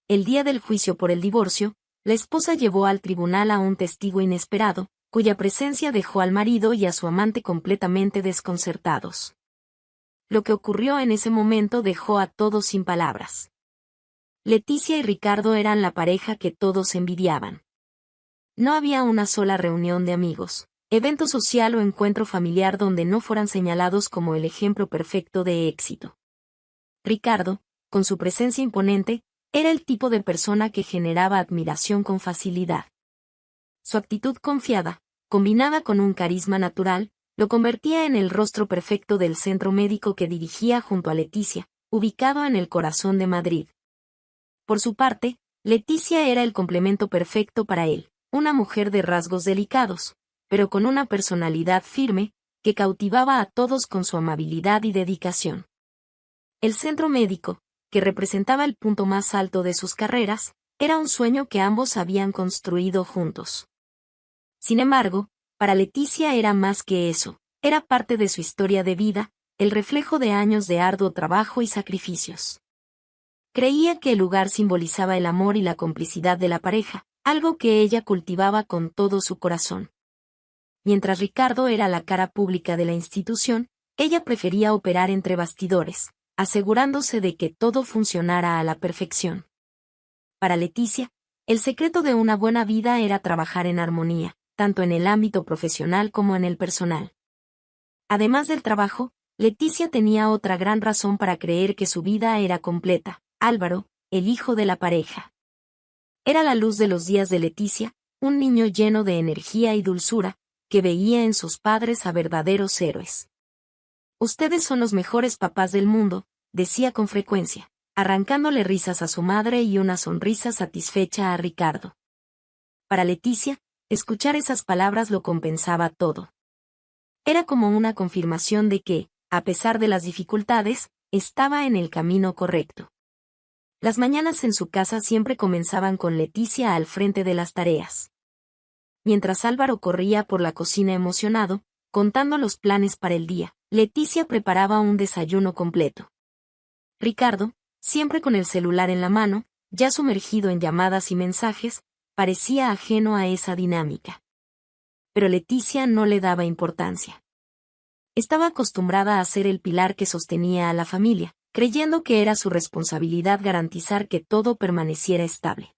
el día del juicio por el divorcio, la esposa llevó al tribunal a un testigo inesperado, cuya presencia dejó al marido y a su amante completamente desconcertados. Lo que ocurrió en ese momento dejó a todos sin palabras. Leticia y Ricardo eran la pareja que todos envidiaban. No había una sola reunión de amigos, evento social o encuentro familiar donde no fueran señalados como el ejemplo perfecto de éxito. Ricardo, con su presencia imponente, era el tipo de persona que generaba admiración con facilidad. Su actitud confiada, combinada con un carisma natural, lo convertía en el rostro perfecto del centro médico que dirigía junto a Leticia, ubicado en el corazón de Madrid. Por su parte, Leticia era el complemento perfecto para él, una mujer de rasgos delicados, pero con una personalidad firme, que cautivaba a todos con su amabilidad y dedicación. El centro médico, que representaba el punto más alto de sus carreras, era un sueño que ambos habían construido juntos. Sin embargo, para Leticia era más que eso, era parte de su historia de vida, el reflejo de años de arduo trabajo y sacrificios. Creía que el lugar simbolizaba el amor y la complicidad de la pareja, algo que ella cultivaba con todo su corazón. Mientras Ricardo era la cara pública de la institución, ella prefería operar entre bastidores, asegurándose de que todo funcionara a la perfección. Para Leticia, el secreto de una buena vida era trabajar en armonía, tanto en el ámbito profesional como en el personal. Además del trabajo, Leticia tenía otra gran razón para creer que su vida era completa: Álvaro, el hijo de la pareja. Era la luz de los días de Leticia, un niño lleno de energía y dulzura, que veía en sus padres a verdaderos héroes. «Ustedes son los mejores papás del mundo», decía con frecuencia, arrancándole risas a su madre y una sonrisa satisfecha a Ricardo. Para Leticia, escuchar esas palabras lo compensaba todo. Era como una confirmación de que, a pesar de las dificultades, estaba en el camino correcto. Las mañanas en su casa siempre comenzaban con Leticia al frente de las tareas. Mientras Álvaro corría por la cocina emocionado, contando los planes para el día, Leticia preparaba un desayuno completo. Ricardo, siempre con el celular en la mano, ya sumergido en llamadas y mensajes, parecía ajeno a esa dinámica. Pero Leticia no le daba importancia. Estaba acostumbrada a ser el pilar que sostenía a la familia, creyendo que era su responsabilidad garantizar que todo permaneciera estable.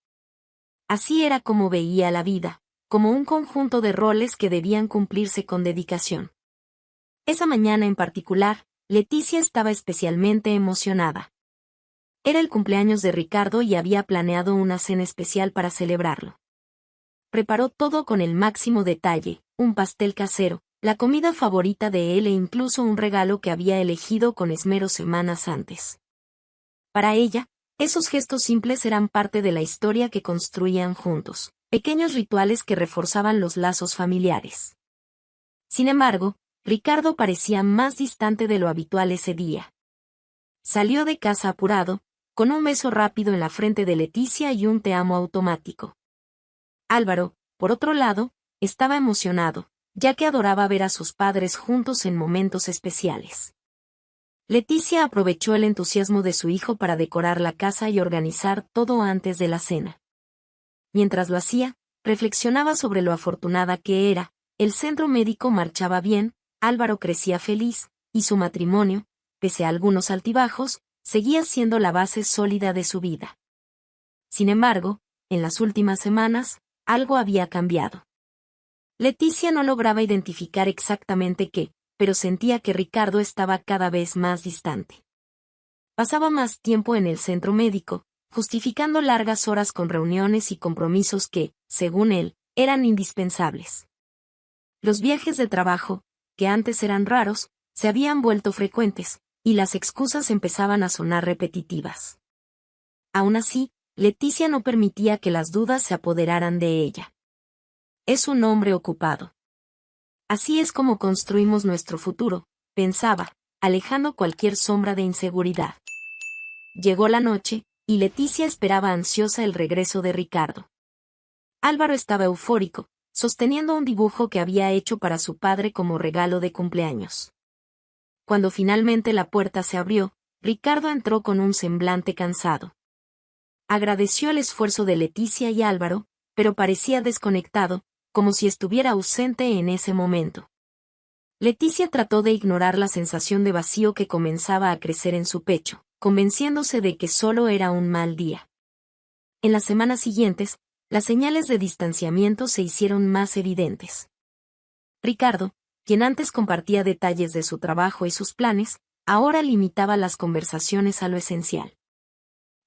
Así era como veía la vida, como un conjunto de roles que debían cumplirse con dedicación. Esa mañana en particular, Leticia estaba especialmente emocionada. Era el cumpleaños de Ricardo y había planeado una cena especial para celebrarlo. Preparó todo con el máximo detalle, un pastel casero, la comida favorita de él e incluso un regalo que había elegido con esmero semanas antes. Para ella, esos gestos simples eran parte de la historia que construían juntos, pequeños rituales que reforzaban los lazos familiares. Sin embargo, Ricardo parecía más distante de lo habitual ese día. Salió de casa apurado, con un beso rápido en la frente de Leticia y un te amo automático. Álvaro, por otro lado, estaba emocionado, ya que adoraba ver a sus padres juntos en momentos especiales. Leticia aprovechó el entusiasmo de su hijo para decorar la casa y organizar todo antes de la cena. Mientras lo hacía, reflexionaba sobre lo afortunada que era, el centro médico marchaba bien, Álvaro crecía feliz, y su matrimonio, pese a algunos altibajos, seguía siendo la base sólida de su vida. Sin embargo, en las últimas semanas, algo había cambiado. Leticia no lograba identificar exactamente qué, pero sentía que Ricardo estaba cada vez más distante. Pasaba más tiempo en el centro médico, justificando largas horas con reuniones y compromisos que, según él, eran indispensables. Los viajes de trabajo, que antes eran raros, se habían vuelto frecuentes, y las excusas empezaban a sonar repetitivas. Aún así, Leticia no permitía que las dudas se apoderaran de ella. Es un hombre ocupado. Así es como construimos nuestro futuro, pensaba, alejando cualquier sombra de inseguridad. Llegó la noche, y Leticia esperaba ansiosa el regreso de Ricardo. Álvaro estaba eufórico, sosteniendo un dibujo que había hecho para su padre como regalo de cumpleaños. Cuando finalmente la puerta se abrió, Ricardo entró con un semblante cansado. Agradeció el esfuerzo de Leticia y Álvaro, pero parecía desconectado, como si estuviera ausente en ese momento. Leticia trató de ignorar la sensación de vacío que comenzaba a crecer en su pecho, convenciéndose de que solo era un mal día. En las semanas siguientes, las señales de distanciamiento se hicieron más evidentes. Ricardo, quien antes compartía detalles de su trabajo y sus planes, ahora limitaba las conversaciones a lo esencial.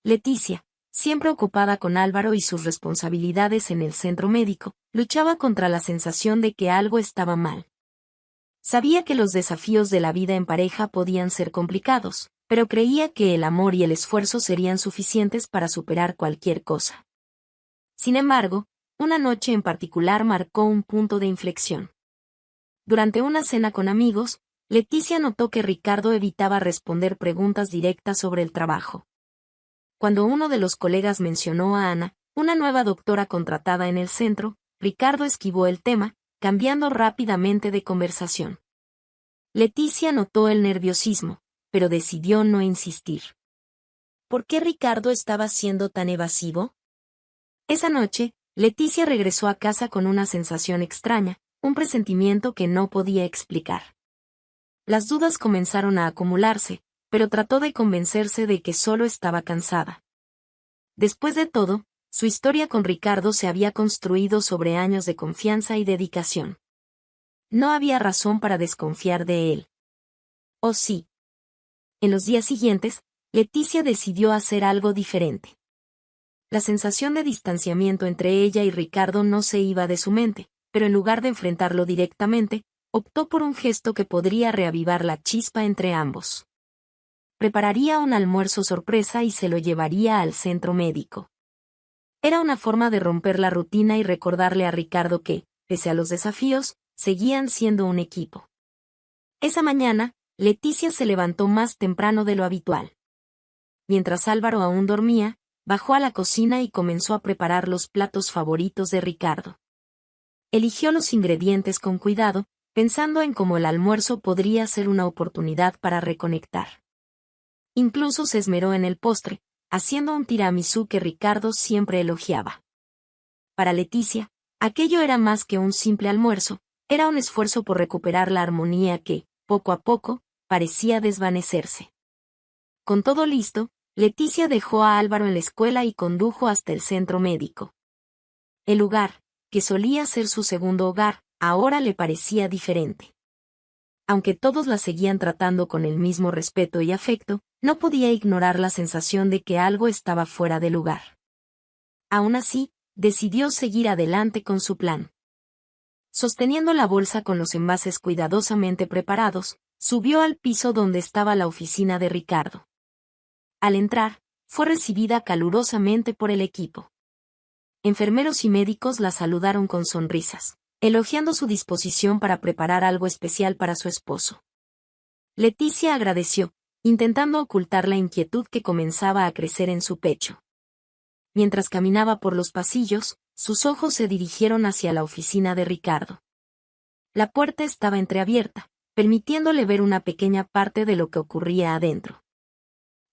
Leticia, siempre ocupada con Álvaro y sus responsabilidades en el centro médico, luchaba contra la sensación de que algo estaba mal. Sabía que los desafíos de la vida en pareja podían ser complicados, pero creía que el amor y el esfuerzo serían suficientes para superar cualquier cosa. Sin embargo, una noche en particular marcó un punto de inflexión. Durante una cena con amigos, Leticia notó que Ricardo evitaba responder preguntas directas sobre el trabajo. Cuando uno de los colegas mencionó a Ana, una nueva doctora contratada en el centro, Ricardo esquivó el tema, cambiando rápidamente de conversación. Leticia notó el nerviosismo, pero decidió no insistir. ¿Por qué Ricardo estaba siendo tan evasivo? Esa noche, Leticia regresó a casa con una sensación extraña, un presentimiento que no podía explicar. Las dudas comenzaron a acumularse, pero trató de convencerse de que solo estaba cansada. Después de todo, su historia con Ricardo se había construido sobre años de confianza y dedicación. No había razón para desconfiar de él. ¿O sí? En los días siguientes, Leticia decidió hacer algo diferente. La sensación de distanciamiento entre ella y Ricardo no se iba de su mente, pero en lugar de enfrentarlo directamente, optó por un gesto que podría reavivar la chispa entre ambos. Prepararía un almuerzo sorpresa y se lo llevaría al centro médico. Era una forma de romper la rutina y recordarle a Ricardo que, pese a los desafíos, seguían siendo un equipo. Esa mañana, Leticia se levantó más temprano de lo habitual. Mientras Álvaro aún dormía, bajó a la cocina y comenzó a preparar los platos favoritos de Ricardo. Eligió los ingredientes con cuidado, pensando en cómo el almuerzo podría ser una oportunidad para reconectar. Incluso se esmeró en el postre, haciendo un tiramisú que Ricardo siempre elogiaba. Para Leticia, aquello era más que un simple almuerzo, era un esfuerzo por recuperar la armonía que, poco a poco, parecía desvanecerse. Con todo listo, Leticia dejó a Álvaro en la escuela y condujo hasta el centro médico. El lugar, que solía ser su segundo hogar, ahora le parecía diferente. Aunque todos la seguían tratando con el mismo respeto y afecto, no podía ignorar la sensación de que algo estaba fuera de lugar. Aún así, decidió seguir adelante con su plan. Sosteniendo la bolsa con los envases cuidadosamente preparados, subió al piso donde estaba la oficina de Ricardo. Al entrar, fue recibida calurosamente por el equipo. Enfermeros y médicos la saludaron con sonrisas, elogiando su disposición para preparar algo especial para su esposo. Leticia agradeció, intentando ocultar la inquietud que comenzaba a crecer en su pecho. Mientras caminaba por los pasillos, sus ojos se dirigieron hacia la oficina de Ricardo. La puerta estaba entreabierta, permitiéndole ver una pequeña parte de lo que ocurría adentro.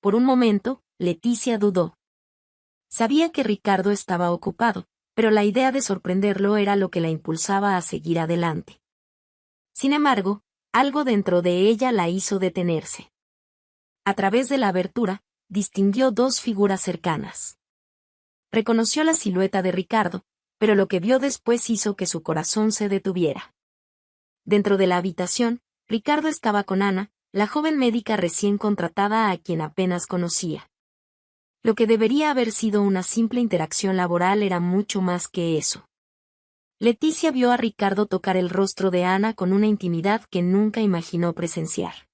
Por un momento, Leticia dudó. Sabía que Ricardo estaba ocupado, pero la idea de sorprenderlo era lo que la impulsaba a seguir adelante. Sin embargo, algo dentro de ella la hizo detenerse. A través de la abertura, distinguió dos figuras cercanas. Reconoció la silueta de Ricardo, pero lo que vio después hizo que su corazón se detuviera. Dentro de la habitación, Ricardo estaba con Ana, la joven médica recién contratada a quien apenas conocía. Lo que debería haber sido una simple interacción laboral era mucho más que eso. Leticia vio a Ricardo tocar el rostro de Ana con una intimidad que nunca imaginó presenciar.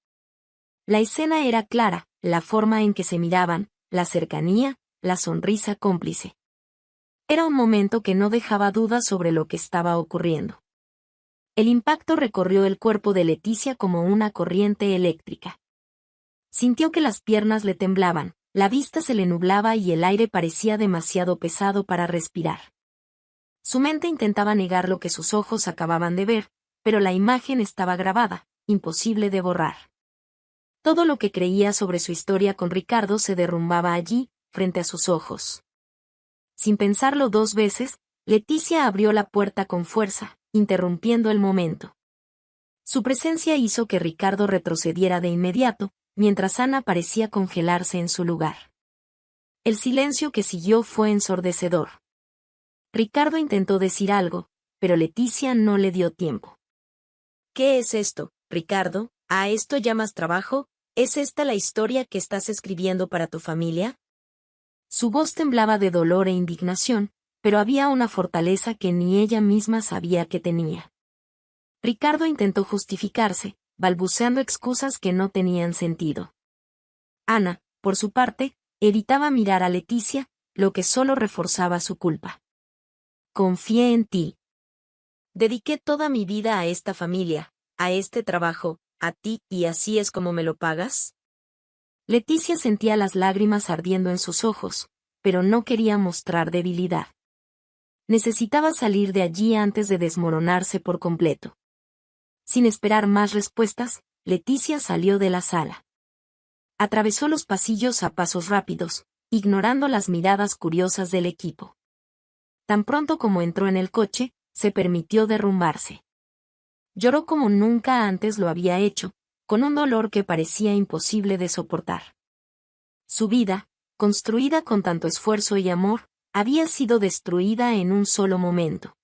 La escena era clara, la forma en que se miraban, la cercanía, la sonrisa cómplice. Era un momento que no dejaba dudas sobre lo que estaba ocurriendo. El impacto recorrió el cuerpo de Leticia como una corriente eléctrica. Sintió que las piernas le temblaban, la vista se le nublaba y el aire parecía demasiado pesado para respirar. Su mente intentaba negar lo que sus ojos acababan de ver, pero la imagen estaba grabada, imposible de borrar. Todo lo que creía sobre su historia con Ricardo se derrumbaba allí, frente a sus ojos. Sin pensarlo 2 veces, Leticia abrió la puerta con fuerza, interrumpiendo el momento. Su presencia hizo que Ricardo retrocediera de inmediato, mientras Ana parecía congelarse en su lugar. El silencio que siguió fue ensordecedor. Ricardo intentó decir algo, pero Leticia no le dio tiempo. ¿Qué es esto, Ricardo? ¿A esto llamas trabajo? ¿Es esta la historia que estás escribiendo para tu familia? Su voz temblaba de dolor e indignación, pero había una fortaleza que ni ella misma sabía que tenía. Ricardo intentó justificarse, balbuceando excusas que no tenían sentido. Ana, por su parte, evitaba mirar a Leticia, lo que solo reforzaba su culpa. Confié en ti. Dediqué toda mi vida a esta familia, a este trabajo, a ti, ¿y así es como me lo pagas? Leticia sentía las lágrimas ardiendo en sus ojos, pero no quería mostrar debilidad. Necesitaba salir de allí antes de desmoronarse por completo. Sin esperar más respuestas, Leticia salió de la sala. Atravesó los pasillos a pasos rápidos, ignorando las miradas curiosas del equipo. Tan pronto como entró en el coche, se permitió derrumbarse. Lloró como nunca antes lo había hecho, con un dolor que parecía imposible de soportar. Su vida, construida con tanto esfuerzo y amor, había sido destruida en un solo momento.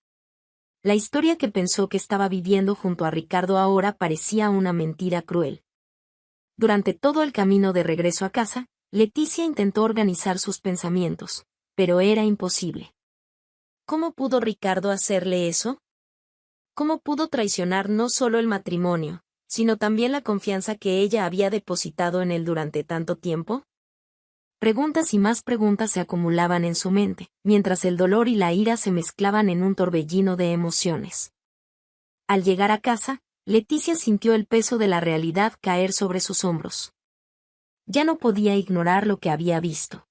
La historia que pensó que estaba viviendo junto a Ricardo ahora parecía una mentira cruel. Durante todo el camino de regreso a casa, Leticia intentó organizar sus pensamientos, pero era imposible. ¿Cómo pudo Ricardo hacerle eso? ¿Cómo pudo traicionar no solo el matrimonio, sino también la confianza que ella había depositado en él durante tanto tiempo? Preguntas y más preguntas se acumulaban en su mente, mientras el dolor y la ira se mezclaban en un torbellino de emociones. Al llegar a casa, Leticia sintió el peso de la realidad caer sobre sus hombros. Ya no podía ignorar lo que había visto.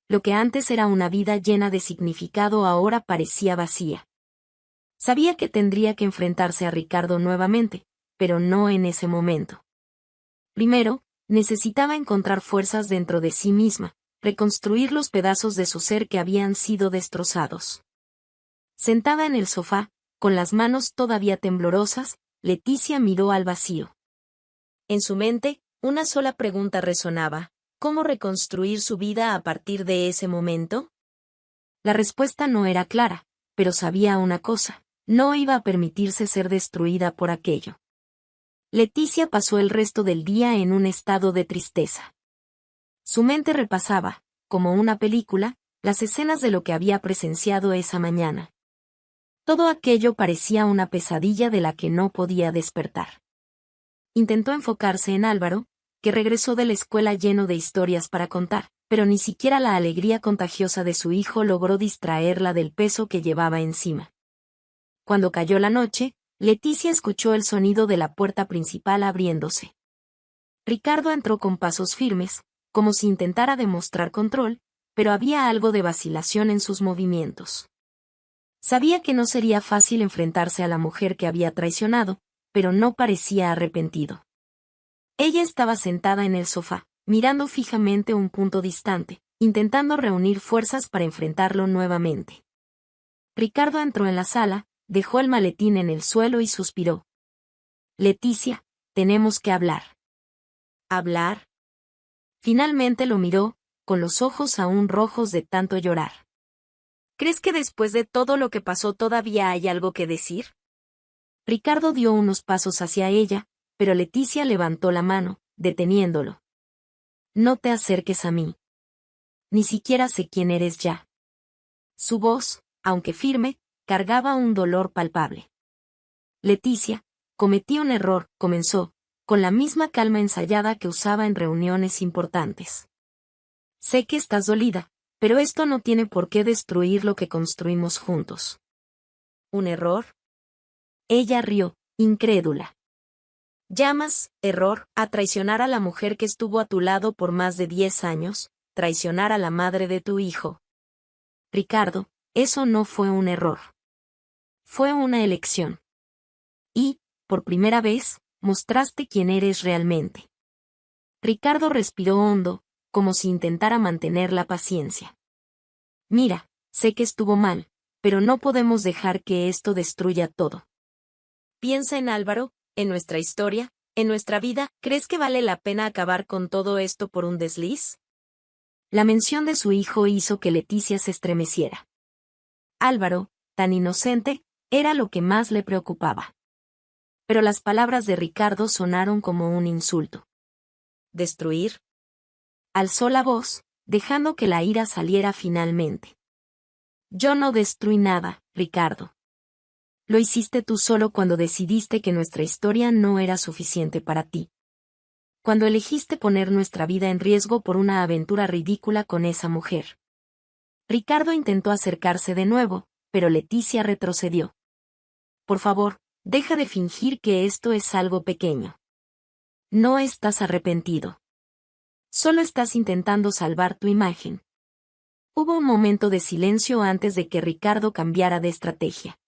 Lo que antes era una vida llena de significado ahora parecía vacía. Sabía que tendría que enfrentarse a Ricardo nuevamente, pero no en ese momento. Primero, necesitaba encontrar fuerzas dentro de sí misma, reconstruir los pedazos de su ser que habían sido destrozados. Sentada en el sofá, con las manos todavía temblorosas, Leticia miró al vacío. En su mente, una sola pregunta resonaba: ¿cómo reconstruir su vida a partir de ese momento? La respuesta no era clara, pero sabía una cosa: no iba a permitirse ser destruida por aquello. Leticia pasó el resto del día en un estado de tristeza. Su mente repasaba, como una película, las escenas de lo que había presenciado esa mañana. Todo aquello parecía una pesadilla de la que no podía despertar. Intentó enfocarse en Álvaro, que regresó de la escuela lleno de historias para contar, pero ni siquiera la alegría contagiosa de su hijo logró distraerla del peso que llevaba encima. Cuando cayó la noche, Leticia escuchó el sonido de la puerta principal abriéndose. Ricardo entró con pasos firmes, como si intentara demostrar control, pero había algo de vacilación en sus movimientos. Sabía que no sería fácil enfrentarse a la mujer que había traicionado, pero no parecía arrepentido. Ella estaba sentada en el sofá, mirando fijamente un punto distante, intentando reunir fuerzas para enfrentarlo nuevamente. Ricardo entró en la sala, dejó el maletín en el suelo y suspiró. Leticia, tenemos que hablar. ¿Hablar? Finalmente lo miró, con los ojos aún rojos de tanto llorar. ¿Crees que después de todo lo que pasó todavía hay algo que decir? Ricardo dio unos pasos hacia ella, pero Leticia levantó la mano, deteniéndolo. No te acerques a mí. Ni siquiera sé quién eres ya. Su voz, aunque firme, cargaba un dolor palpable. Leticia, cometí un error, comenzó, con la misma calma ensayada que usaba en reuniones importantes. Sé que estás dolida, pero esto no tiene por qué destruir lo que construimos juntos. ¿Un error? Ella rió, incrédula. ¿Llamas, error, a traicionar a la mujer que estuvo a tu lado por más de 10 años, traicionar a la madre de tu hijo? Ricardo, eso no fue un error. Fue una elección. Y, por primera vez, mostraste quién eres realmente. Ricardo respiró hondo, como si intentara mantener la paciencia. Mira, Sé que estuvo mal, pero no podemos dejar que esto destruya todo. Piensa en Álvaro, en nuestra historia, en nuestra vida. ¿Crees que vale la pena acabar con todo esto por un desliz? La mención de su hijo hizo que Leticia se estremeciera. Álvaro, tan inocente, era lo que más le preocupaba. Pero las palabras de Ricardo sonaron como un insulto. ¿Destruir? Alzó la voz, dejando que la ira saliera finalmente. Yo no destruí nada, Ricardo. Lo hiciste tú solo cuando decidiste que nuestra historia no era suficiente para ti. Cuando elegiste poner nuestra vida en riesgo por una aventura ridícula con esa mujer. Ricardo intentó acercarse de nuevo, pero Leticia retrocedió. Por favor, deja de fingir que esto es algo pequeño. No estás arrepentido. Solo estás intentando salvar tu imagen. Hubo un momento de silencio antes de que Ricardo cambiara de estrategia.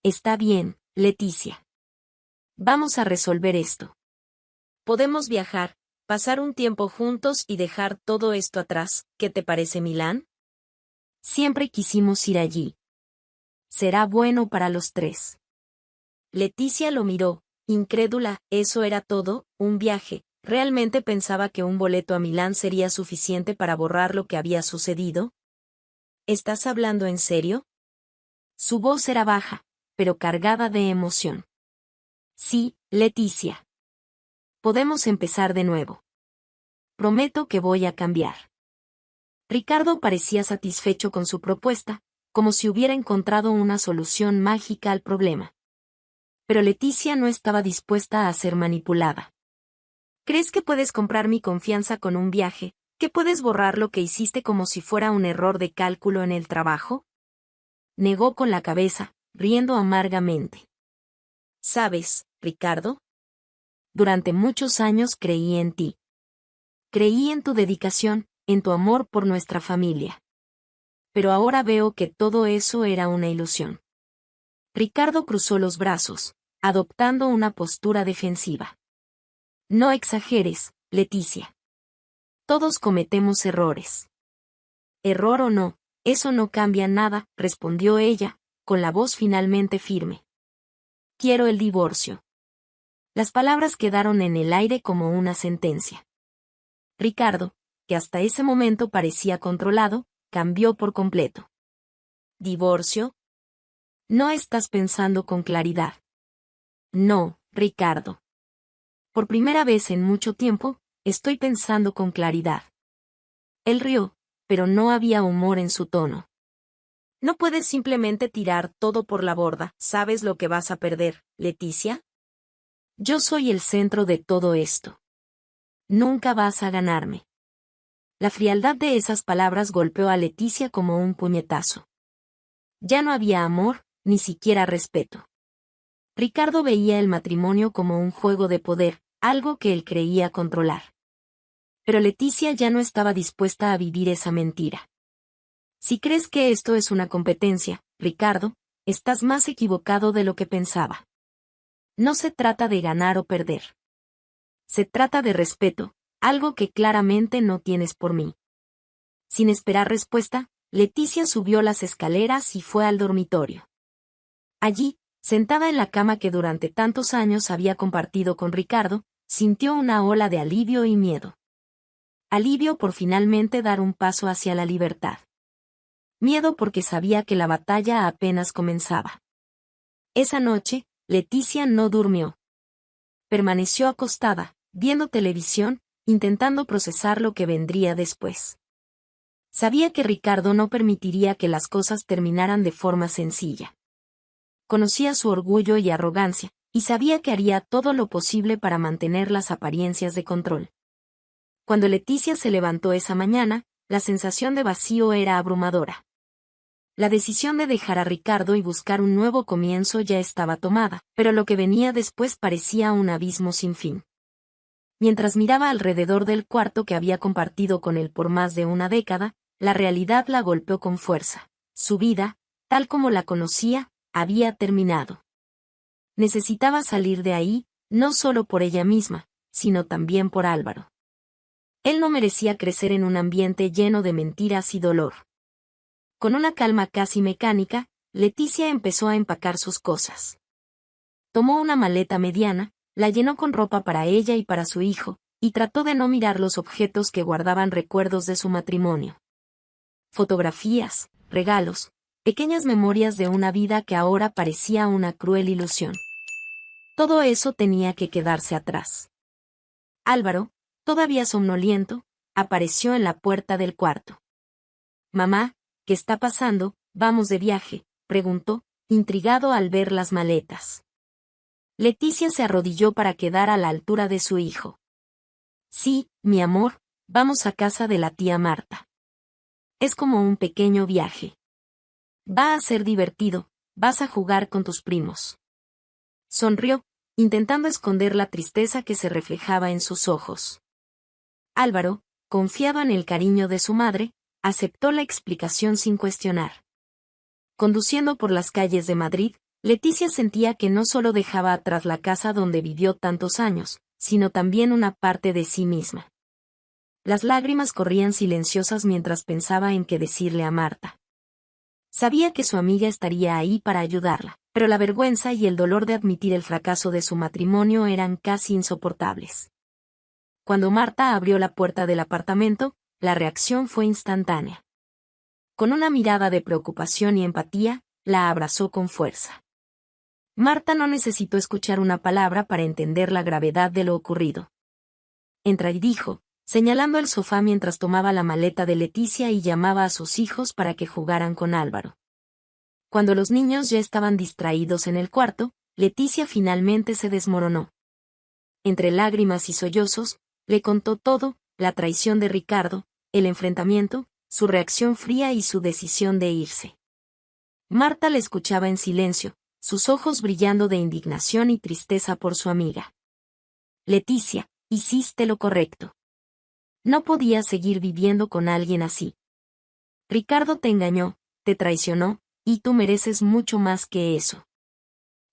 Está bien, Leticia. Vamos a resolver esto. Podemos viajar, pasar un tiempo juntos y dejar todo esto atrás. ¿Qué te parece, Milán? Siempre quisimos ir allí. Será bueno para los tres. Leticia lo miró, incrédula. ¿Eso era todo? ¿Un viaje? ¿Realmente pensaba que un boleto a Milán sería suficiente para borrar lo que había sucedido? ¿Estás hablando en serio? Su voz era baja, pero cargada de emoción. Sí, Leticia. Podemos empezar de nuevo. Prometo que voy a cambiar. Ricardo parecía satisfecho con su propuesta, como si hubiera encontrado una solución mágica al problema. Pero Leticia no estaba dispuesta a ser manipulada. ¿Crees que puedes comprar mi confianza con un viaje, que puedes borrar lo que hiciste como si fuera un error de cálculo en el trabajo? Negó con la cabeza, riendo amargamente. ¿Sabes, Ricardo? Durante muchos años creí en ti. Creí en tu dedicación, en tu amor por nuestra familia. Pero ahora veo que todo eso era una ilusión. Ricardo cruzó los brazos, adoptando una postura defensiva. No exageres, Leticia. Todos cometemos errores. Error o no, eso no cambia nada, respondió ella, con la voz finalmente firme. Quiero el divorcio. Las palabras quedaron en el aire como una sentencia. Ricardo, que hasta ese momento parecía controlado, cambió por completo. ¿Divorcio? No estás pensando con claridad. No, Ricardo. Por primera vez en mucho tiempo, estoy pensando con claridad. Él rió, pero no había humor en su tono. No puedes simplemente tirar todo por la borda. ¿Sabes lo que vas a perder, Leticia? Yo soy el centro de todo esto. Nunca vas a ganarme. La frialdad de esas palabras golpeó a Leticia como un puñetazo. Ya no había amor, ni siquiera respeto. Ricardo veía el matrimonio como un juego de poder, algo que él creía controlar. Pero Leticia ya no estaba dispuesta a vivir esa mentira. Si crees que esto es una competencia, Ricardo, estás más equivocado de lo que pensaba. No se trata de ganar o perder. Se trata de respeto, algo que claramente no tienes por mí. Sin esperar respuesta, Leticia subió las escaleras y fue al dormitorio. Allí, sentada en la cama que durante tantos años había compartido con Ricardo, sintió una ola de alivio y miedo. Alivio por finalmente dar un paso hacia la libertad. Miedo porque sabía que la batalla apenas comenzaba. Esa noche, Leticia no durmió. Permaneció acostada, viendo televisión, intentando procesar lo que vendría después. Sabía que Ricardo no permitiría que las cosas terminaran de forma sencilla. Conocía su orgullo y arrogancia, y sabía que haría todo lo posible para mantener las apariencias de control. Cuando Leticia se levantó esa mañana, la sensación de vacío era abrumadora. La decisión de dejar a Ricardo y buscar un nuevo comienzo ya estaba tomada, pero lo que venía después parecía un abismo sin fin. Mientras miraba alrededor del cuarto que había compartido con él por más de una década, la realidad la golpeó con fuerza. Su vida, tal como la conocía, había terminado. Necesitaba salir de ahí, no solo por ella misma, sino también por Álvaro. Él no merecía crecer en un ambiente lleno de mentiras y dolor. Con una calma casi mecánica, Leticia empezó a empacar sus cosas. Tomó una maleta mediana, la llenó con ropa para ella y para su hijo, y trató de no mirar los objetos que guardaban recuerdos de su matrimonio. Fotografías, regalos, pequeñas memorias de una vida que ahora parecía una cruel ilusión. Todo eso tenía que quedarse atrás. Álvaro, todavía somnoliento, apareció en la puerta del cuarto. «Mamá, ¿qué está pasando? ¿Vamos de viaje?», preguntó, intrigado al ver las maletas. Leticia se arrodilló para quedar a la altura de su hijo. «Sí, mi amor, vamos a casa de la tía Marta. Es como un pequeño viaje. Va a ser divertido, vas a jugar con tus primos». Sonrió, intentando esconder la tristeza que se reflejaba en sus ojos. Álvaro, confiado en el cariño de su madre, aceptó la explicación sin cuestionar. Conduciendo por las calles de Madrid, Leticia sentía que no solo dejaba atrás la casa donde vivió tantos años, sino también una parte de sí misma. Las lágrimas corrían silenciosas mientras pensaba en qué decirle a Marta. Sabía que su amiga estaría ahí para ayudarla, pero la vergüenza y el dolor de admitir el fracaso de su matrimonio eran casi insoportables. Cuando Marta abrió la puerta del apartamento, la reacción fue instantánea. Con una mirada de preocupación y empatía, la abrazó con fuerza. Marta no necesitó escuchar una palabra para entender la gravedad de lo ocurrido. «Entra», y dijo, señalando el sofá mientras tomaba la maleta de Leticia y llamaba a sus hijos para que jugaran con Álvaro. Cuando los niños ya estaban distraídos en el cuarto, Leticia finalmente se desmoronó. Entre lágrimas y sollozos, le contó todo: la traición de Ricardo, el enfrentamiento, su reacción fría y su decisión de irse. Marta le escuchaba en silencio, sus ojos brillando de indignación y tristeza por su amiga. «Leticia, hiciste lo correcto. No podías seguir viviendo con alguien así. Ricardo te engañó, te traicionó, y tú mereces mucho más que eso».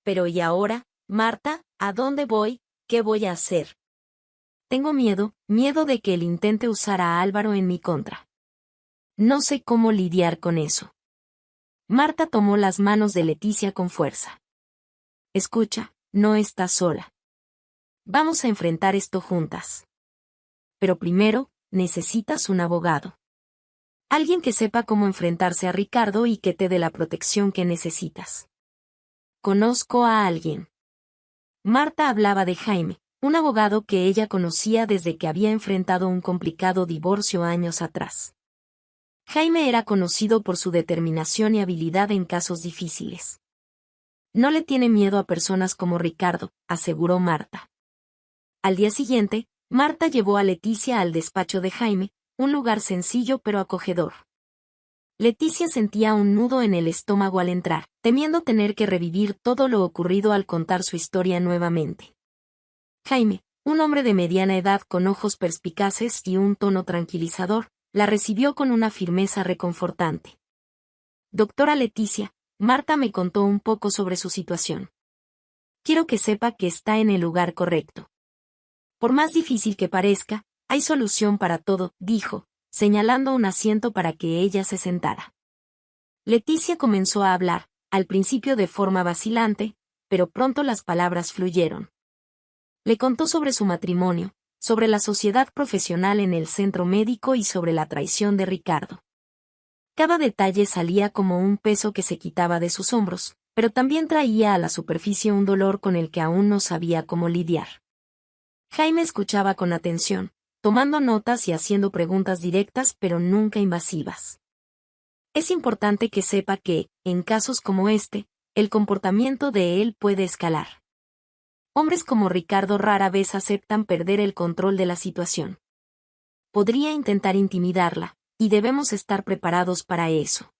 «Pero ¿y ahora, Marta? ¿A dónde voy? ¿Qué voy a hacer?» «Tengo miedo de que él intente usar a Álvaro en mi contra. No sé cómo lidiar con eso». Marta tomó las manos de Leticia con fuerza. «Escucha, no estás sola. Vamos a enfrentar esto juntas. Pero primero, necesitas un abogado. Alguien que sepa cómo enfrentarse a Ricardo y que te dé la protección que necesitas. Conozco a alguien». Marta hablaba de Jaime, un abogado que ella conocía desde que había enfrentado un complicado divorcio años atrás. Jaime era conocido por su determinación y habilidad en casos difíciles. «No le tiene miedo a personas como Ricardo», aseguró Marta. Al día siguiente, Marta llevó a Leticia al despacho de Jaime, un lugar sencillo pero acogedor. Leticia sentía un nudo en el estómago al entrar, temiendo tener que revivir todo lo ocurrido al contar su historia nuevamente. Jaime, un hombre de mediana edad con ojos perspicaces y un tono tranquilizador, la recibió con una firmeza reconfortante. «Doctora Leticia, Marta me contó un poco sobre su situación. Quiero que sepa que está en el lugar correcto. Por más difícil que parezca, hay solución para todo», dijo, señalando un asiento para que ella se sentara. Leticia comenzó a hablar, al principio de forma vacilante, pero pronto las palabras fluyeron. Le contó sobre su matrimonio, sobre la sociedad profesional en el centro médico y sobre la traición de Ricardo. Cada detalle salía como un peso que se quitaba de sus hombros, pero también traía a la superficie un dolor con el que aún no sabía cómo lidiar. Jaime escuchaba con atención, tomando notas y haciendo preguntas directas pero nunca invasivas. «Es importante que sepa que, en casos como este, el comportamiento de él puede escalar. Hombres como Ricardo rara vez aceptan perder el control de la situación. Podría intentar intimidarla, y debemos estar preparados para eso».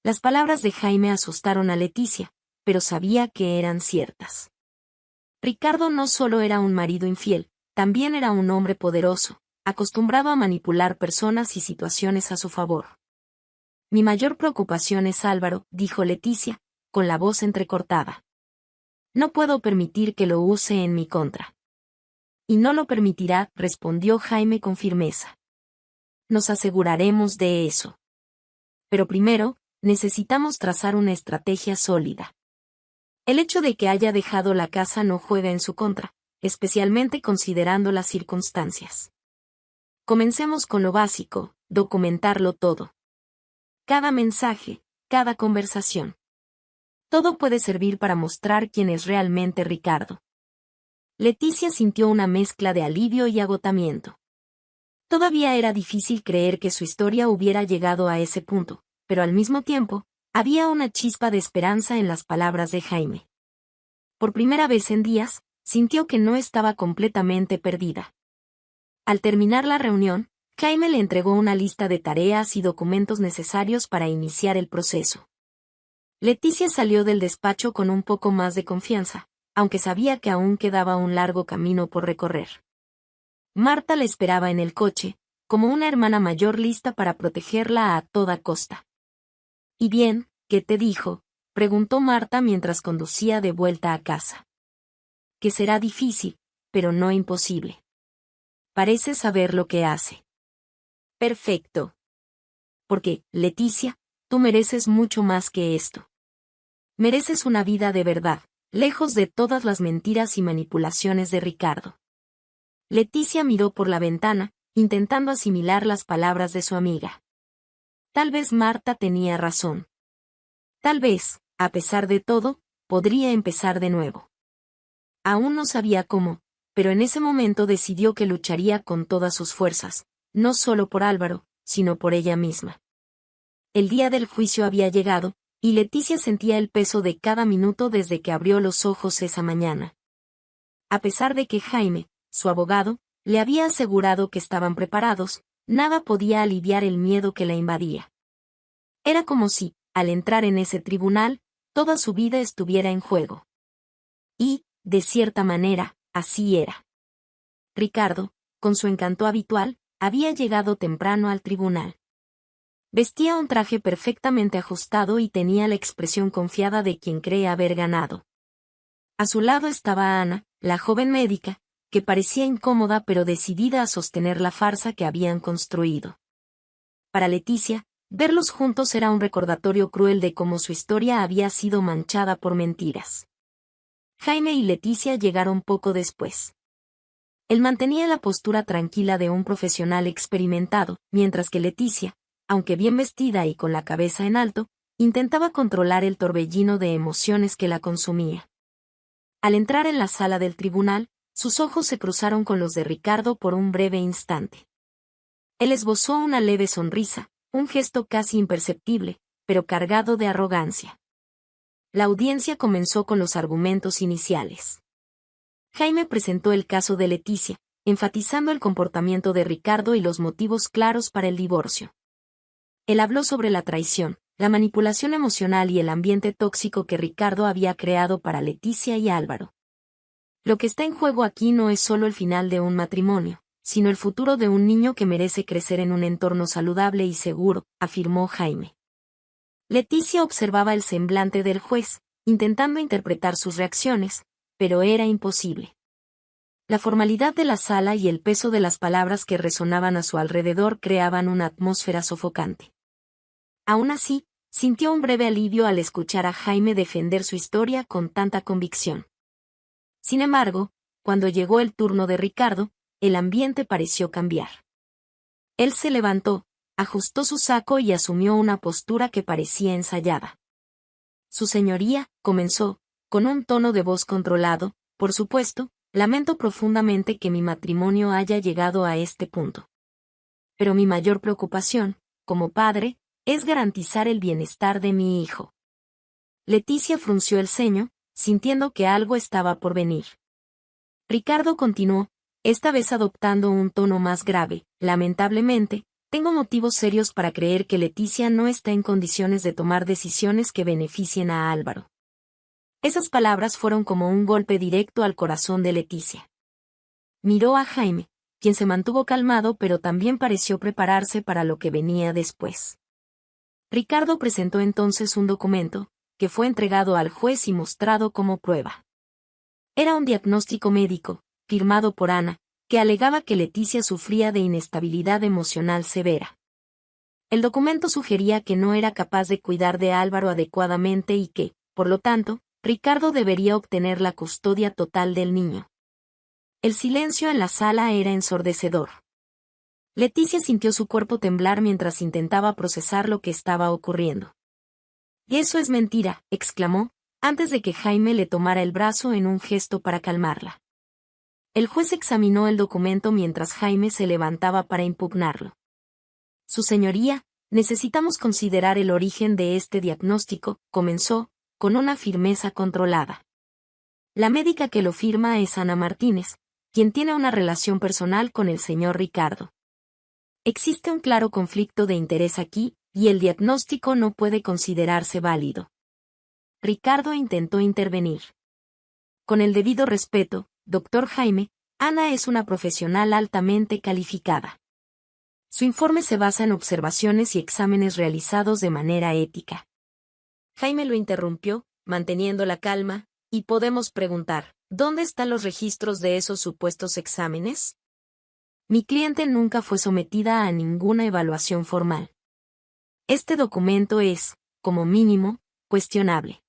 Las palabras de Jaime asustaron a Leticia, pero sabía que eran ciertas. Ricardo no solo era un marido infiel, también era un hombre poderoso, acostumbrado a manipular personas y situaciones a su favor. «Mi mayor preocupación es Álvaro», dijo Leticia, con la voz entrecortada. «No puedo permitir que lo use en mi contra». «Y no lo permitirá», respondió Jaime con firmeza. «Nos aseguraremos de eso». Pero primero, necesitamos trazar una estrategia sólida. El hecho de que haya dejado la casa no juega en su contra, especialmente considerando las circunstancias. Comencemos con lo básico, documentarlo todo. Cada mensaje, cada conversación. Todo puede servir para mostrar quién es realmente Ricardo. Leticia sintió una mezcla de alivio y agotamiento. Todavía era difícil creer que su historia hubiera llegado a ese punto, pero al mismo tiempo, había una chispa de esperanza en las palabras de Jaime. Por primera vez en días, sintió que no estaba completamente perdida. Al terminar la reunión, Jaime le entregó una lista de tareas y documentos necesarios para iniciar el proceso. Leticia salió del despacho con un poco más de confianza, aunque sabía que aún quedaba un largo camino por recorrer. Marta le esperaba en el coche, como una hermana mayor lista para protegerla a toda costa. «¿Y bien, qué te dijo?», preguntó Marta mientras conducía de vuelta a casa. «Que será difícil, pero no imposible. Parece saber lo que hace». «Perfecto. Porque, Leticia, tú mereces mucho más que esto. Mereces una vida de verdad, lejos de todas las mentiras y manipulaciones de Ricardo». Leticia miró por la ventana, intentando asimilar las palabras de su amiga. Tal vez Marta tenía razón. Tal vez, a pesar de todo, podría empezar de nuevo. Aún no sabía cómo, pero en ese momento decidió que lucharía con todas sus fuerzas, no solo por Álvaro, sino por ella misma. El día del juicio había llegado, y Leticia sentía el peso de cada minuto desde que abrió los ojos esa mañana. A pesar de que Jaime, su abogado, le había asegurado que estaban preparados, nada podía aliviar el miedo que la invadía. Era como si, al entrar en ese tribunal, toda su vida estuviera en juego. Y, de cierta manera, así era. Ricardo, con su encanto habitual, había llegado temprano al tribunal. Vestía un traje perfectamente ajustado y tenía la expresión confiada de quien cree haber ganado. A su lado estaba Ana, la joven médica, que parecía incómoda pero decidida a sostener la farsa que habían construido. Para Leticia, verlos juntos era un recordatorio cruel de cómo su historia había sido manchada por mentiras. Jaime y Leticia llegaron poco después. Él mantenía la postura tranquila de un profesional experimentado, mientras que Leticia, aunque bien vestida y con la cabeza en alto, intentaba controlar el torbellino de emociones que la consumía. Al entrar en la sala del tribunal, sus ojos se cruzaron con los de Ricardo por un breve instante. Él esbozó una leve sonrisa, un gesto casi imperceptible, pero cargado de arrogancia. La audiencia comenzó con los argumentos iniciales. Jaime presentó el caso de Leticia, enfatizando el comportamiento de Ricardo y los motivos claros para el divorcio. Él habló sobre la traición, la manipulación emocional y el ambiente tóxico que Ricardo había creado para Leticia y Álvaro. Lo que está en juego aquí no es solo el final de un matrimonio, sino el futuro de un niño que merece crecer en un entorno saludable y seguro, afirmó Jaime. Leticia observaba el semblante del juez, intentando interpretar sus reacciones, pero era imposible. La formalidad de la sala y el peso de las palabras que resonaban a su alrededor creaban una atmósfera sofocante. Aún así, sintió un breve alivio al escuchar a Jaime defender su historia con tanta convicción. Sin embargo, cuando llegó el turno de Ricardo, el ambiente pareció cambiar. Él se levantó, ajustó su saco y asumió una postura que parecía ensayada. «Su señoría», comenzó, con un tono de voz controlado, «por supuesto, lamento profundamente que mi matrimonio haya llegado a este punto. Pero mi mayor preocupación, como padre, es garantizar el bienestar de mi hijo». Leticia frunció el ceño, sintiendo que algo estaba por venir. Ricardo continuó, esta vez adoptando un tono más grave, «Lamentablemente, tengo motivos serios para creer que Leticia no está en condiciones de tomar decisiones que beneficien a Álvaro». Esas palabras fueron como un golpe directo al corazón de Leticia. Miró a Jaime, quien se mantuvo calmado pero también pareció prepararse para lo que venía después. Ricardo presentó entonces un documento, que fue entregado al juez y mostrado como prueba. Era un diagnóstico médico, firmado por Ana, que alegaba que Leticia sufría de inestabilidad emocional severa. El documento sugería que no era capaz de cuidar de Álvaro adecuadamente y que, por lo tanto, Ricardo debería obtener la custodia total del niño. El silencio en la sala era ensordecedor. Leticia sintió su cuerpo temblar mientras intentaba procesar lo que estaba ocurriendo. «Eso es mentira», exclamó, antes de que Jaime le tomara el brazo en un gesto para calmarla. El juez examinó el documento mientras Jaime se levantaba para impugnarlo. «Su señoría, necesitamos considerar el origen de este diagnóstico», comenzó, con una firmeza controlada. «La médica que lo firma es Ana Martínez, quien tiene una relación personal con el señor Ricardo. Existe un claro conflicto de interés aquí, y el diagnóstico no puede considerarse válido». Ricardo intentó intervenir. «Con el debido respeto, doctor Jaime, Ana es una profesional altamente calificada. Su informe se basa en observaciones y exámenes realizados de manera ética». Jaime lo interrumpió, manteniendo la calma, y podemos preguntar, ¿dónde están los registros de esos supuestos exámenes? Mi cliente nunca fue sometida a ninguna evaluación formal. Este documento es, como mínimo, cuestionable.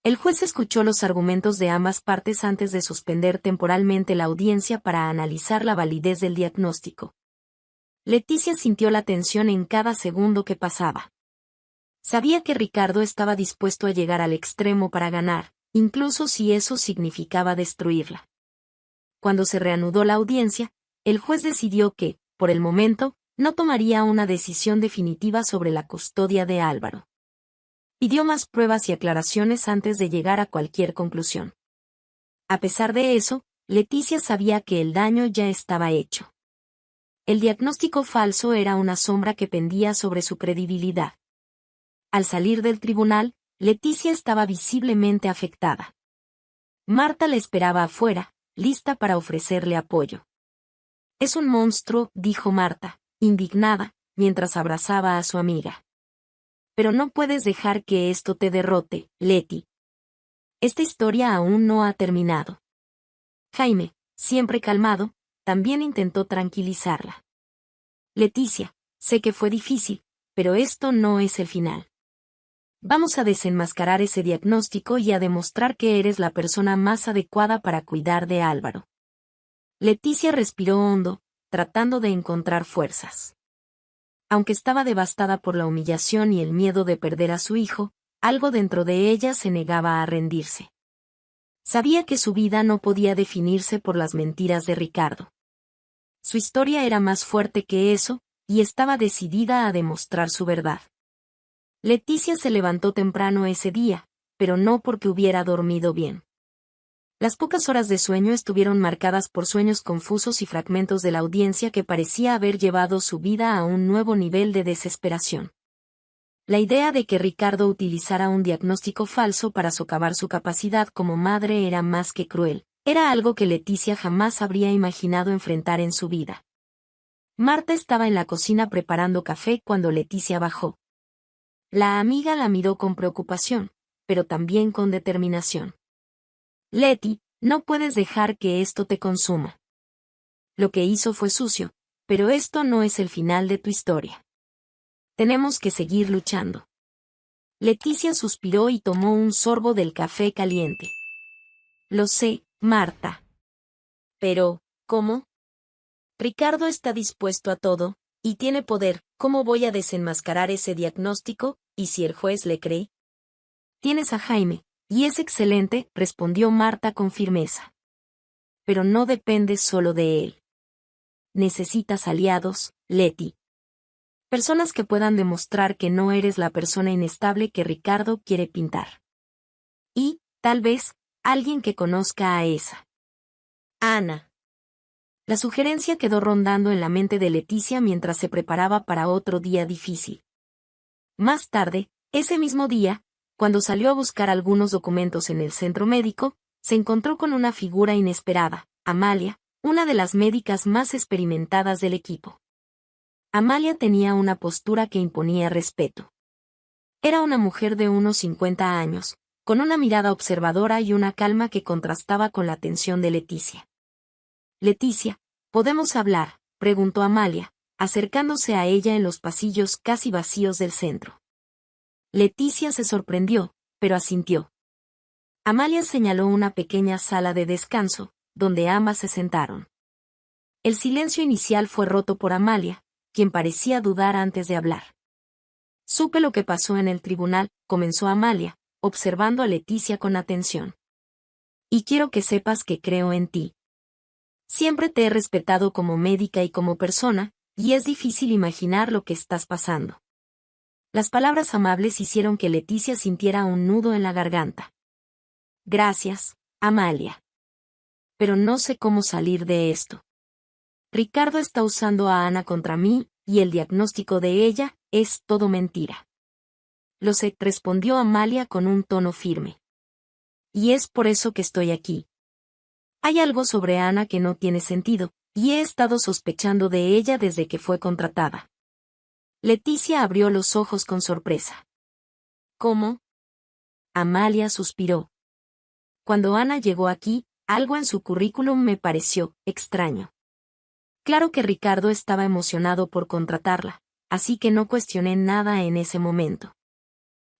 El juez escuchó los argumentos de ambas partes antes de suspender temporalmente la audiencia para analizar la validez del diagnóstico. Leticia sintió la tensión en cada segundo que pasaba. Sabía que Ricardo estaba dispuesto a llegar al extremo para ganar, incluso si eso significaba destruirla. Cuando se reanudó la audiencia, el juez decidió que, por el momento, no tomaría una decisión definitiva sobre la custodia de Álvaro. Pidió más pruebas y aclaraciones antes de llegar a cualquier conclusión. A pesar de eso, Leticia sabía que el daño ya estaba hecho. El diagnóstico falso era una sombra que pendía sobre su credibilidad. Al salir del tribunal, Leticia estaba visiblemente afectada. Marta la esperaba afuera, lista para ofrecerle apoyo. «Es un monstruo», dijo Marta, indignada, mientras abrazaba a su amiga. «Pero no puedes dejar que esto te derrote, Leti. Esta historia aún no ha terminado». Jaime, siempre calmado, también intentó tranquilizarla. «Leticia, sé que fue difícil, pero esto no es el final. Vamos a desenmascarar ese diagnóstico y a demostrar que eres la persona más adecuada para cuidar de Álvaro». Leticia respiró hondo, tratando de encontrar fuerzas. Aunque estaba devastada por la humillación y el miedo de perder a su hijo, algo dentro de ella se negaba a rendirse. Sabía que su vida no podía definirse por las mentiras de Ricardo. Su historia era más fuerte que eso, y estaba decidida a demostrar su verdad. Leticia se levantó temprano ese día, pero no porque hubiera dormido bien. Las pocas horas de sueño estuvieron marcadas por sueños confusos y fragmentos de la audiencia que parecía haber llevado su vida a un nuevo nivel de desesperación. La idea de que Ricardo utilizara un diagnóstico falso para socavar su capacidad como madre era más que cruel. Era algo que Leticia jamás habría imaginado enfrentar en su vida. Marta estaba en la cocina preparando café cuando Leticia bajó. La amiga la miró con preocupación, pero también con determinación. «Leti, no puedes dejar que esto te consuma. Lo que hizo fue sucio, pero esto no es el final de tu historia. Tenemos que seguir luchando». Leticia suspiró y tomó un sorbo del café caliente. «Lo sé, Marta. Pero, ¿cómo? Ricardo está dispuesto a todo, y tiene poder. ¿Cómo voy a desenmascarar ese diagnóstico, y si el juez le cree?» «Tienes a Jaime, y es excelente», respondió Marta con firmeza. «Pero no dependes solo de él. Necesitas aliados, Leti. Personas que puedan demostrar que no eres la persona inestable que Ricardo quiere pintar. Y, tal vez, alguien que conozca a esa Ana». La sugerencia quedó rondando en la mente de Leticia mientras se preparaba para otro día difícil. Más tarde, ese mismo día, cuando salió a buscar algunos documentos en el centro médico, se encontró con una figura inesperada, Amalia, una de las médicas más experimentadas del equipo. Amalia tenía una postura que imponía respeto. Era una mujer de unos 50 años, con una mirada observadora y una calma que contrastaba con la tensión de Leticia. «Leticia, ¿podemos hablar?», preguntó Amalia, acercándose a ella en los pasillos casi vacíos del centro. Leticia se sorprendió, pero asintió. Amalia señaló una pequeña sala de descanso, donde ambas se sentaron. El silencio inicial fue roto por Amalia, quien parecía dudar antes de hablar. Supe lo que pasó en el tribunal, comenzó Amalia, observando a Leticia con atención. Y quiero que sepas que creo en ti. Siempre te he respetado como médica y como persona, y es difícil imaginar lo que estás pasando. Las palabras amables hicieron que Leticia sintiera un nudo en la garganta. Gracias, Amalia. Pero no sé cómo salir de esto. Ricardo está usando a Ana contra mí, y el diagnóstico de ella es todo mentira. Lo sé, respondió Amalia con un tono firme. Y es por eso que estoy aquí. Hay algo sobre Ana que no tiene sentido, y he estado sospechando de ella desde que fue contratada. Leticia abrió los ojos con sorpresa. ¿Cómo? Amalia suspiró. Cuando Ana llegó aquí, algo en su currículum me pareció extraño. Claro que Ricardo estaba emocionado por contratarla, así que no cuestioné nada en ese momento.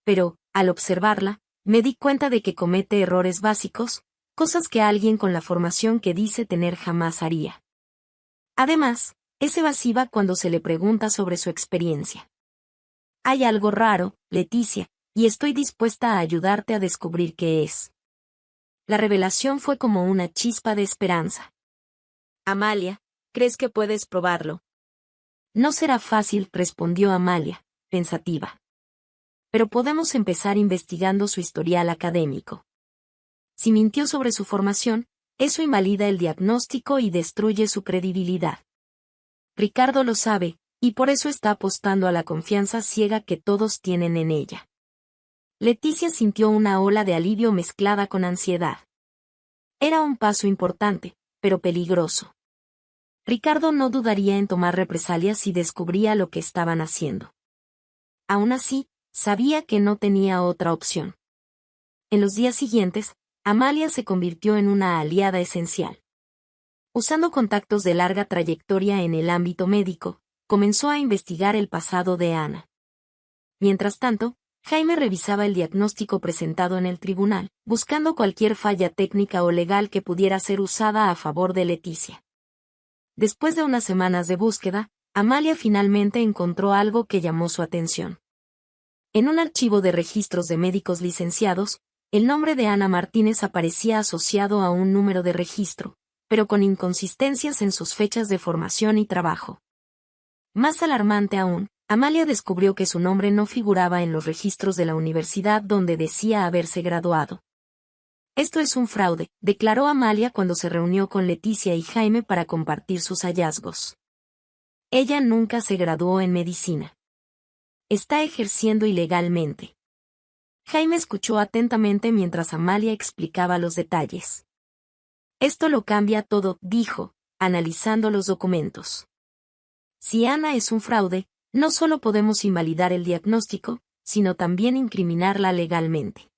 Pero, al observarla, me di cuenta de que comete errores básicos, cosas que alguien con la formación que dice tener jamás haría. Además, es evasiva cuando se le pregunta sobre su experiencia. Hay algo raro, Leticia, y estoy dispuesta a ayudarte a descubrir qué es. La revelación fue como una chispa de esperanza. Amalia, ¿crees que puedes probarlo? No será fácil, respondió Amalia, pensativa. Pero podemos empezar investigando su historial académico. Si mintió sobre su formación, eso invalida el diagnóstico y destruye su credibilidad. Ricardo lo sabe, y por eso está apostando a la confianza ciega que todos tienen en ella. Leticia sintió una ola de alivio mezclada con ansiedad. Era un paso importante, pero peligroso. Ricardo no dudaría en tomar represalias si descubría lo que estaban haciendo. Aún así, sabía que no tenía otra opción. En los días siguientes, Amalia se convirtió en una aliada esencial. Usando contactos de larga trayectoria en el ámbito médico, comenzó a investigar el pasado de Ana. Mientras tanto, Jaime revisaba el diagnóstico presentado en el tribunal, buscando cualquier falla técnica o legal que pudiera ser usada a favor de Leticia. Después de unas semanas de búsqueda, Amalia finalmente encontró algo que llamó su atención. En un archivo de registros de médicos licenciados, el nombre de Ana Martínez aparecía asociado a un número de registro, pero con inconsistencias en sus fechas de formación y trabajo. Más alarmante aún, Amalia descubrió que su nombre no figuraba en los registros de la universidad donde decía haberse graduado. Esto es un fraude, declaró Amalia cuando se reunió con Leticia y Jaime para compartir sus hallazgos. Ella nunca se graduó en medicina. Está ejerciendo ilegalmente. Jaime escuchó atentamente mientras Amalia explicaba los detalles. Esto lo cambia todo, dijo, analizando los documentos. Si Ana es un fraude, no solo podemos invalidar el diagnóstico, sino también incriminarla legalmente.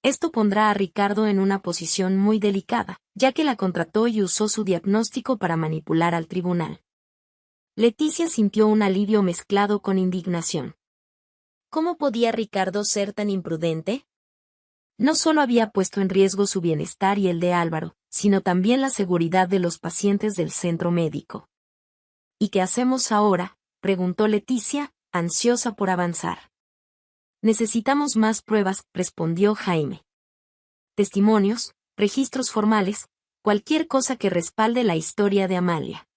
Esto pondrá a Ricardo en una posición muy delicada, ya que la contrató y usó su diagnóstico para manipular al tribunal. Leticia sintió un alivio mezclado con indignación. ¿Cómo podía Ricardo ser tan imprudente? No solo había puesto en riesgo su bienestar y el de Álvaro, sino también la seguridad de los pacientes del centro médico. ¿Y qué hacemos ahora?, preguntó Leticia, ansiosa por avanzar. Necesitamos más pruebas, respondió Jaime. Testimonios, registros formales, cualquier cosa que respalde la historia de Amalia.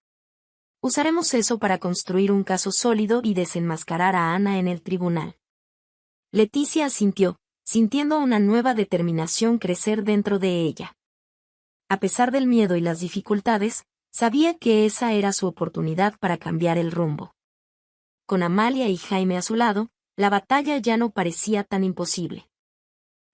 Usaremos eso para construir un caso sólido y desenmascarar a Ana en el tribunal. Leticia asintió, sintiendo una nueva determinación crecer dentro de ella. A pesar del miedo y las dificultades, sabía que esa era su oportunidad para cambiar el rumbo. Con Amalia y Jaime a su lado, la batalla ya no parecía tan imposible.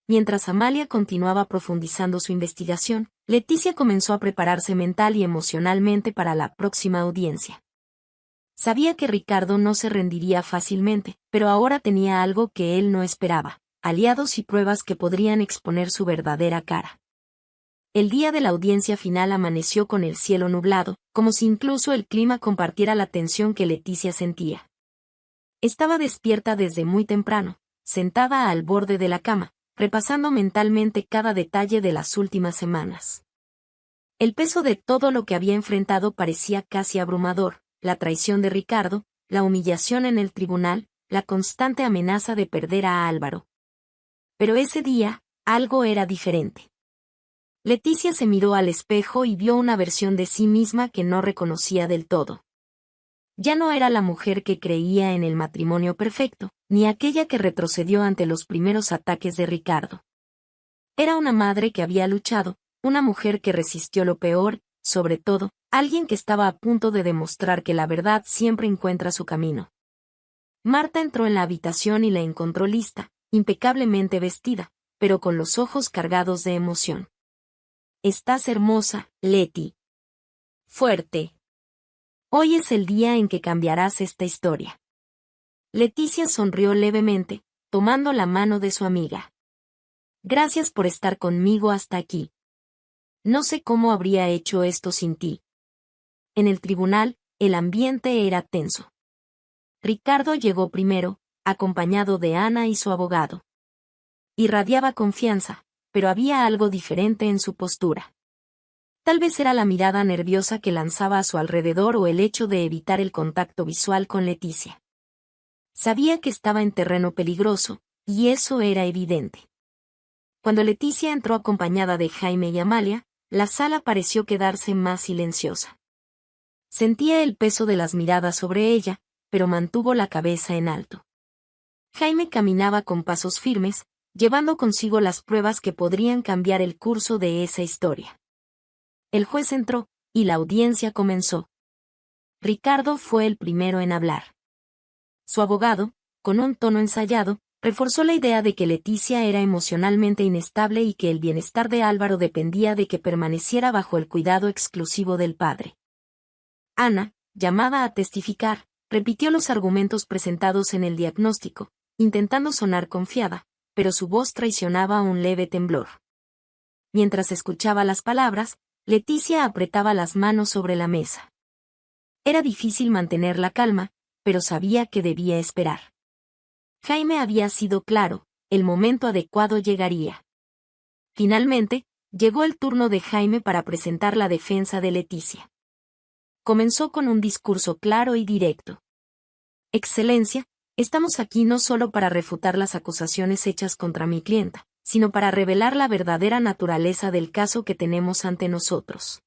Mientras Amalia continuaba profundizando su investigación, Leticia comenzó a prepararse mental y emocionalmente para la próxima audiencia. Sabía que Ricardo no se rendiría fácilmente, pero ahora tenía algo que él no esperaba, aliados y pruebas que podrían exponer su verdadera cara. El día de la audiencia final amaneció con el cielo nublado, como si incluso el clima compartiera la tensión que Leticia sentía. Estaba despierta desde muy temprano, sentada al borde de la cama, repasando mentalmente cada detalle de las últimas semanas. El peso de todo lo que había enfrentado parecía casi abrumador: la traición de Ricardo, la humillación en el tribunal, la constante amenaza de perder a Álvaro. Pero ese día, algo era diferente. Leticia se miró al espejo y vio una versión de sí misma que no reconocía del todo. Ya no era la mujer que creía en el matrimonio perfecto, ni aquella que retrocedió ante los primeros ataques de Ricardo. Era una madre que había luchado, una mujer que resistió lo peor, sobre todo, alguien que estaba a punto de demostrar que la verdad siempre encuentra su camino. Marta entró en la habitación y la encontró lista, impecablemente vestida, pero con los ojos cargados de emoción. «Estás hermosa, Leti. Fuerte. Hoy es el día en que cambiarás esta historia». Leticia sonrió levemente, tomando la mano de su amiga. «Gracias por estar conmigo hasta aquí. No sé cómo habría hecho esto sin ti». En el tribunal, el ambiente era tenso. Ricardo llegó primero, acompañado de Ana y su abogado. Irradiaba confianza, pero había algo diferente en su postura. Tal vez era la mirada nerviosa que lanzaba a su alrededor o el hecho de evitar el contacto visual con Leticia. Sabía que estaba en terreno peligroso, y eso era evidente. Cuando Leticia entró acompañada de Jaime y Amalia, la sala pareció quedarse más silenciosa. Sentía el peso de las miradas sobre ella, pero mantuvo la cabeza en alto. Jaime caminaba con pasos firmes, llevando consigo las pruebas que podrían cambiar el curso de esa historia. El juez entró, y la audiencia comenzó. Ricardo fue el primero en hablar. Su abogado, con un tono ensayado, reforzó la idea de que Leticia era emocionalmente inestable y que el bienestar de Álvaro dependía de que permaneciera bajo el cuidado exclusivo del padre. Ana, llamada a testificar, repitió los argumentos presentados en el diagnóstico, intentando sonar confiada, pero su voz traicionaba un leve temblor. Mientras escuchaba las palabras, Leticia apretaba las manos sobre la mesa. Era difícil mantener la calma, pero sabía que debía esperar. Jaime había sido claro, el momento adecuado llegaría. Finalmente, llegó el turno de Jaime para presentar la defensa de Leticia. Comenzó con un discurso claro y directo. «Excelencia, estamos aquí no solo para refutar las acusaciones hechas contra mi clienta, sino para revelar la verdadera naturaleza del caso que tenemos ante nosotros.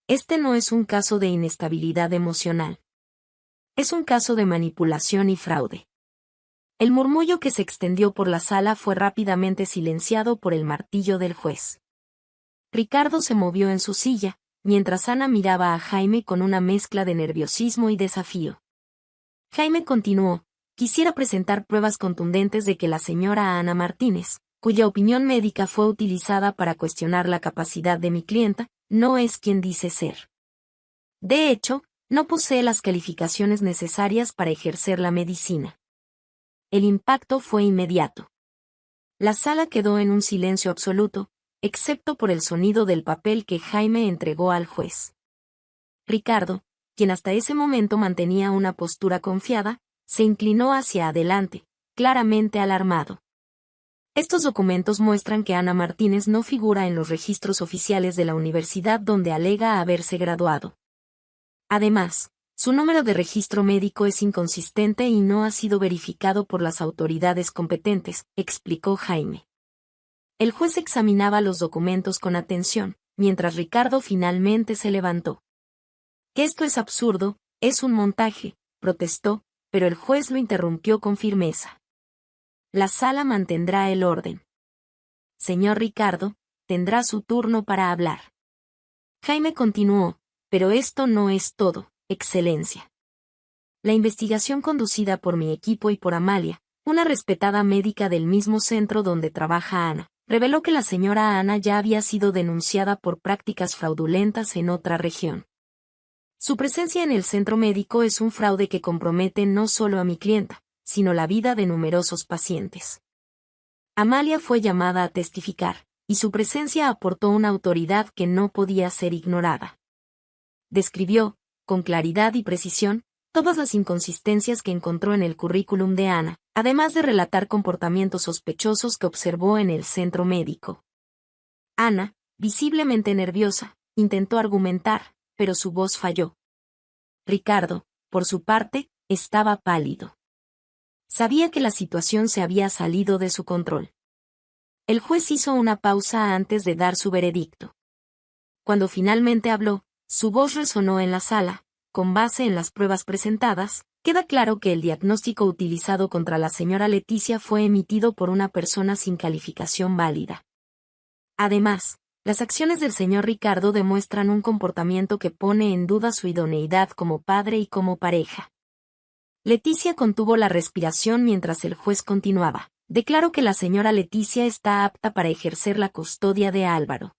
Este no es un caso de inestabilidad emocional. Es un caso de manipulación y fraude». El murmullo que se extendió por la sala fue rápidamente silenciado por el martillo del juez. Ricardo se movió en su silla, mientras Ana miraba a Jaime con una mezcla de nerviosismo y desafío. Jaime continuó: «Quisiera presentar pruebas contundentes de que la señora Ana Martínez, cuya opinión médica fue utilizada para cuestionar la capacidad de mi clienta, no es quien dice ser. De hecho, no posee las calificaciones necesarias para ejercer la medicina». El impacto fue inmediato. La sala quedó en un silencio absoluto, excepto por el sonido del papel que Jaime entregó al juez. Ricardo, quien hasta ese momento mantenía una postura confiada, se inclinó hacia adelante, claramente alarmado. «Estos documentos muestran que Ana Martínez no figura en los registros oficiales de la universidad donde alega haberse graduado. Además, su número de registro médico es inconsistente y no ha sido verificado por las autoridades competentes», explicó Jaime. El juez examinaba los documentos con atención, mientras Ricardo finalmente se levantó. «Que esto es absurdo, es un montaje», protestó, pero el juez lo interrumpió con firmeza. «La sala mantendrá el orden. Señor Ricardo, tendrá su turno para hablar». Jaime continuó: «Pero esto no es todo, Excelencia. La investigación conducida por mi equipo y por Amalia, una respetada médica del mismo centro donde trabaja Ana, reveló que la señora Ana ya había sido denunciada por prácticas fraudulentas en otra región. Su presencia en el centro médico es un fraude que compromete no solo a mi clienta, sino la vida de numerosos pacientes». Amalia fue llamada a testificar, y su presencia aportó una autoridad que no podía ser ignorada. Describió, con claridad y precisión, todas las inconsistencias que encontró en el currículum de Ana, además de relatar comportamientos sospechosos que observó en el centro médico. Ana, visiblemente nerviosa, intentó argumentar, pero su voz falló. Ricardo, por su parte, estaba pálido. Sabía que la situación se había salido de su control. El juez hizo una pausa antes de dar su veredicto. Cuando finalmente habló, su voz resonó en la sala. Con base en las pruebas presentadas, queda claro que el diagnóstico utilizado contra la señora Leticia fue emitido por una persona sin calificación válida. Además, las acciones del señor Ricardo demuestran un comportamiento que pone en duda su idoneidad como padre y como pareja. Leticia contuvo la respiración mientras el juez continuaba. Declaro que la señora Leticia está apta para ejercer la custodia de Álvaro.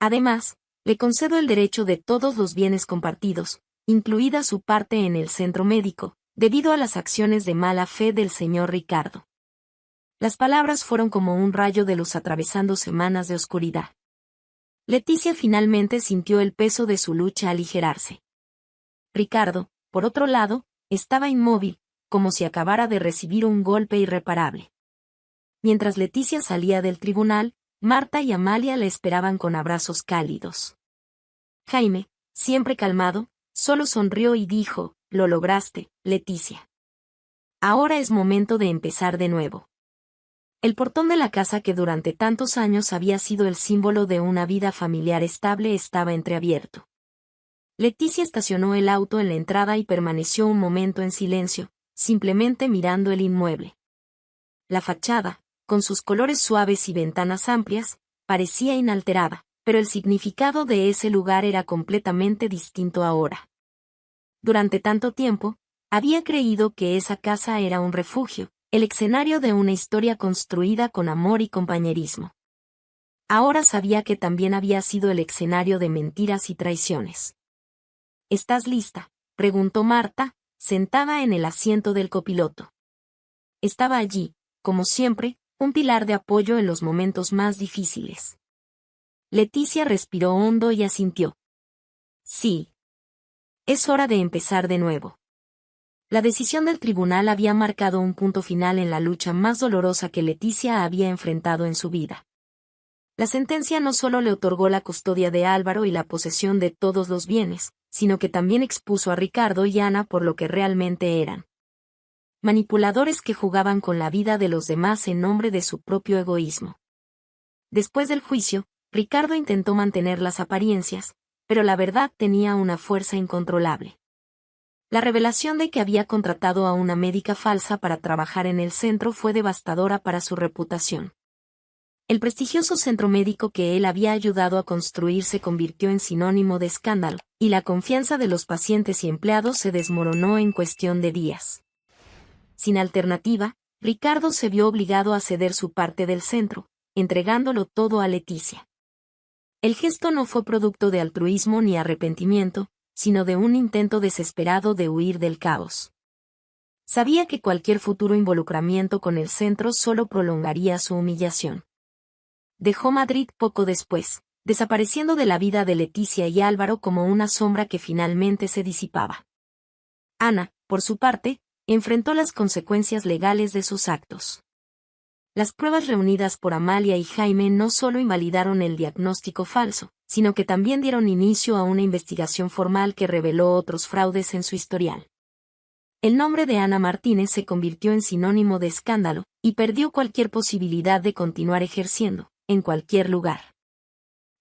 Además, le concedo el derecho de todos los bienes compartidos, incluida su parte en el centro médico, debido a las acciones de mala fe del señor Ricardo. Las palabras fueron como un rayo de luz atravesando semanas de oscuridad. Leticia finalmente sintió el peso de su lucha aligerarse. Ricardo, por otro lado, estaba inmóvil, como si acabara de recibir un golpe irreparable. Mientras Leticia salía del tribunal, Marta y Amalia la esperaban con abrazos cálidos. Jaime, siempre calmado, solo sonrió y dijo: «Lo lograste, Leticia. Ahora es momento de empezar de nuevo». El portón de la casa que durante tantos años había sido el símbolo de una vida familiar estable estaba entreabierto. Leticia estacionó el auto en la entrada y permaneció un momento en silencio, simplemente mirando el inmueble. La fachada, con sus colores suaves y ventanas amplias, parecía inalterada, pero el significado de ese lugar era completamente distinto ahora. Durante tanto tiempo, había creído que esa casa era un refugio, el escenario de una historia construida con amor y compañerismo. Ahora sabía que también había sido el escenario de mentiras y traiciones. «¿Estás lista?», preguntó Marta, sentada en el asiento del copiloto. Estaba allí, como siempre, un pilar de apoyo en los momentos más difíciles. Leticia respiró hondo y asintió. «Sí. Es hora de empezar de nuevo». La decisión del tribunal había marcado un punto final en la lucha más dolorosa que Leticia había enfrentado en su vida. La sentencia no solo le otorgó la custodia de Álvaro y la posesión de todos los bienes, sino que también expuso a Ricardo y Ana por lo que realmente eran. Manipuladores que jugaban con la vida de los demás en nombre de su propio egoísmo. Después del juicio, Ricardo intentó mantener las apariencias, pero la verdad tenía una fuerza incontrolable. La revelación de que había contratado a una médica falsa para trabajar en el centro fue devastadora para su reputación. El prestigioso centro médico que él había ayudado a construir se convirtió en sinónimo de escándalo, y la confianza de los pacientes y empleados se desmoronó en cuestión de días. Sin alternativa, Ricardo se vio obligado a ceder su parte del centro, entregándolo todo a Leticia. El gesto no fue producto de altruismo ni arrepentimiento, sino de un intento desesperado de huir del caos. Sabía que cualquier futuro involucramiento con el centro solo prolongaría su humillación. Dejó Madrid poco después, desapareciendo de la vida de Leticia y Álvaro como una sombra que finalmente se disipaba. Ana, por su parte, enfrentó las consecuencias legales de sus actos. Las pruebas reunidas por Amalia y Jaime no solo invalidaron el diagnóstico falso, sino que también dieron inicio a una investigación formal que reveló otros fraudes en su historial. El nombre de Ana Martínez se convirtió en sinónimo de escándalo, y perdió cualquier posibilidad de continuar ejerciendo, en cualquier lugar.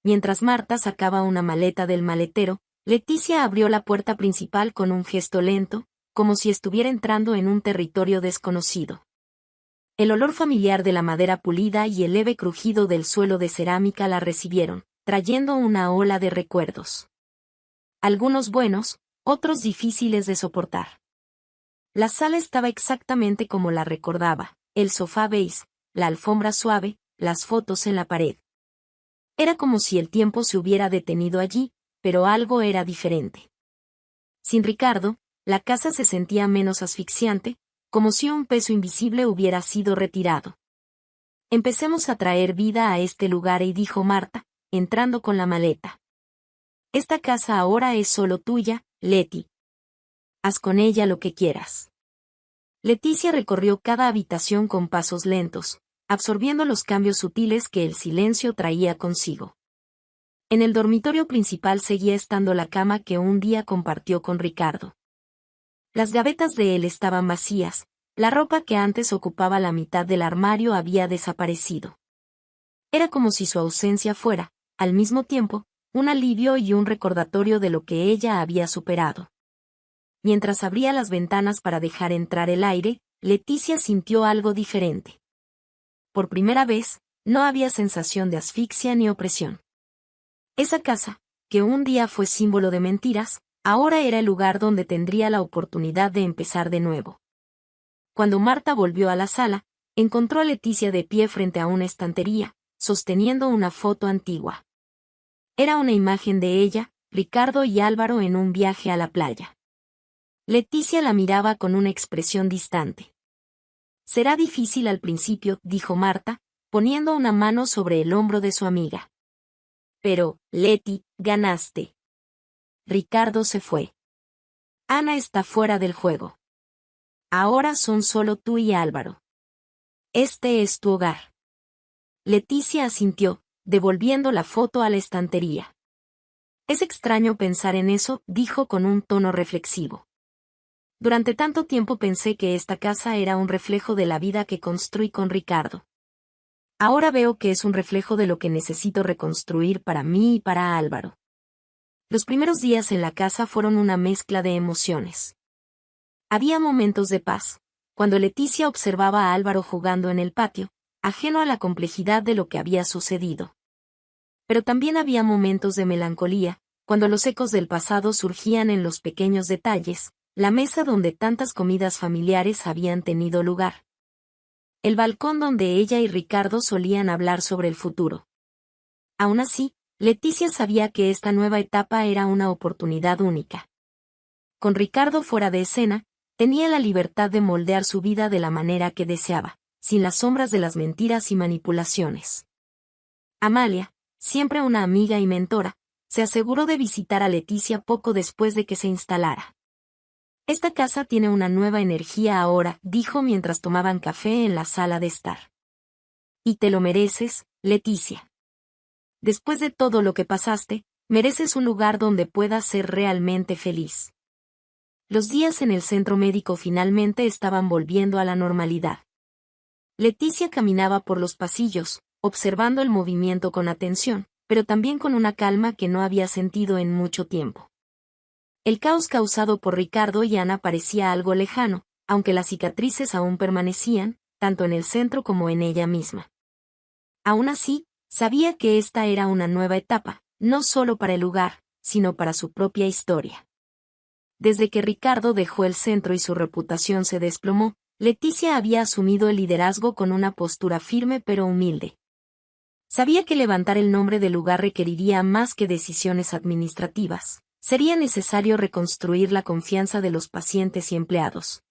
Mientras Marta sacaba una maleta del maletero, Leticia abrió la puerta principal con un gesto lento, como si estuviera entrando en un territorio desconocido. El olor familiar de la madera pulida y el leve crujido del suelo de cerámica la recibieron, trayendo una ola de recuerdos. Algunos buenos, otros difíciles de soportar. La sala estaba exactamente como la recordaba, el sofá beige, la alfombra suave, las fotos en la pared. Era como si el tiempo se hubiera detenido allí, pero algo era diferente. Sin Ricardo, la casa se sentía menos asfixiante, como si un peso invisible hubiera sido retirado. Empecemos a traer vida a este lugar, y dijo Marta, entrando con la maleta. Esta casa ahora es solo tuya, Leti. Haz con ella lo que quieras. Leticia recorrió cada habitación con pasos lentos, absorbiendo los cambios sutiles que el silencio traía consigo. En el dormitorio principal seguía estando la cama que un día compartió con Ricardo. Las gavetas de él estaban vacías, la ropa que antes ocupaba la mitad del armario había desaparecido. Era como si su ausencia fuera, al mismo tiempo, un alivio y un recordatorio de lo que ella había superado. Mientras abría las ventanas para dejar entrar el aire, Leticia sintió algo diferente. Por primera vez, no había sensación de asfixia ni opresión. Esa casa, que un día fue símbolo de mentiras, ahora era el lugar donde tendría la oportunidad de empezar de nuevo. Cuando Marta volvió a la sala, encontró a Leticia de pie frente a una estantería, sosteniendo una foto antigua. Era una imagen de ella, Ricardo y Álvaro en un viaje a la playa. Leticia la miraba con una expresión distante. Será difícil al principio, dijo Marta, poniendo una mano sobre el hombro de su amiga. Pero, Leti, ganaste. Ricardo se fue. Ana está fuera del juego. Ahora son solo tú y Álvaro. Este es tu hogar. Leticia asintió, devolviendo la foto a la estantería. Es extraño pensar en eso, dijo con un tono reflexivo. Durante tanto tiempo pensé que esta casa era un reflejo de la vida que construí con Ricardo. Ahora veo que es un reflejo de lo que necesito reconstruir para mí y para Álvaro. Los primeros días en la casa fueron una mezcla de emociones. Había momentos de paz, cuando Leticia observaba a Álvaro jugando en el patio, ajeno a la complejidad de lo que había sucedido. Pero también había momentos de melancolía, cuando los ecos del pasado surgían en los pequeños detalles, la mesa donde tantas comidas familiares habían tenido lugar. El balcón donde ella y Ricardo solían hablar sobre el futuro. Aún así, Leticia sabía que esta nueva etapa era una oportunidad única. Con Ricardo fuera de escena, tenía la libertad de moldear su vida de la manera que deseaba, sin las sombras de las mentiras y manipulaciones. Amalia, siempre una amiga y mentora, se aseguró de visitar a Leticia poco después de que se instalara. Esta casa tiene una nueva energía ahora, dijo mientras tomaban café en la sala de estar. Y te lo mereces, Leticia. Después de todo lo que pasaste, mereces un lugar donde puedas ser realmente feliz. Los días en el centro médico finalmente estaban volviendo a la normalidad. Leticia caminaba por los pasillos, observando el movimiento con atención, pero también con una calma que no había sentido en mucho tiempo. El caos causado por Ricardo y Ana parecía algo lejano, aunque las cicatrices aún permanecían, tanto en el centro como en ella misma. Aún así, sabía que esta era una nueva etapa, no solo para el lugar, sino para su propia historia. Desde que Ricardo dejó el centro y su reputación se desplomó, Leticia había asumido el liderazgo con una postura firme pero humilde. Sabía que levantar el nombre del lugar requeriría más que decisiones administrativas. Sería necesario reconstruir la confianza de los pacientes y empleados.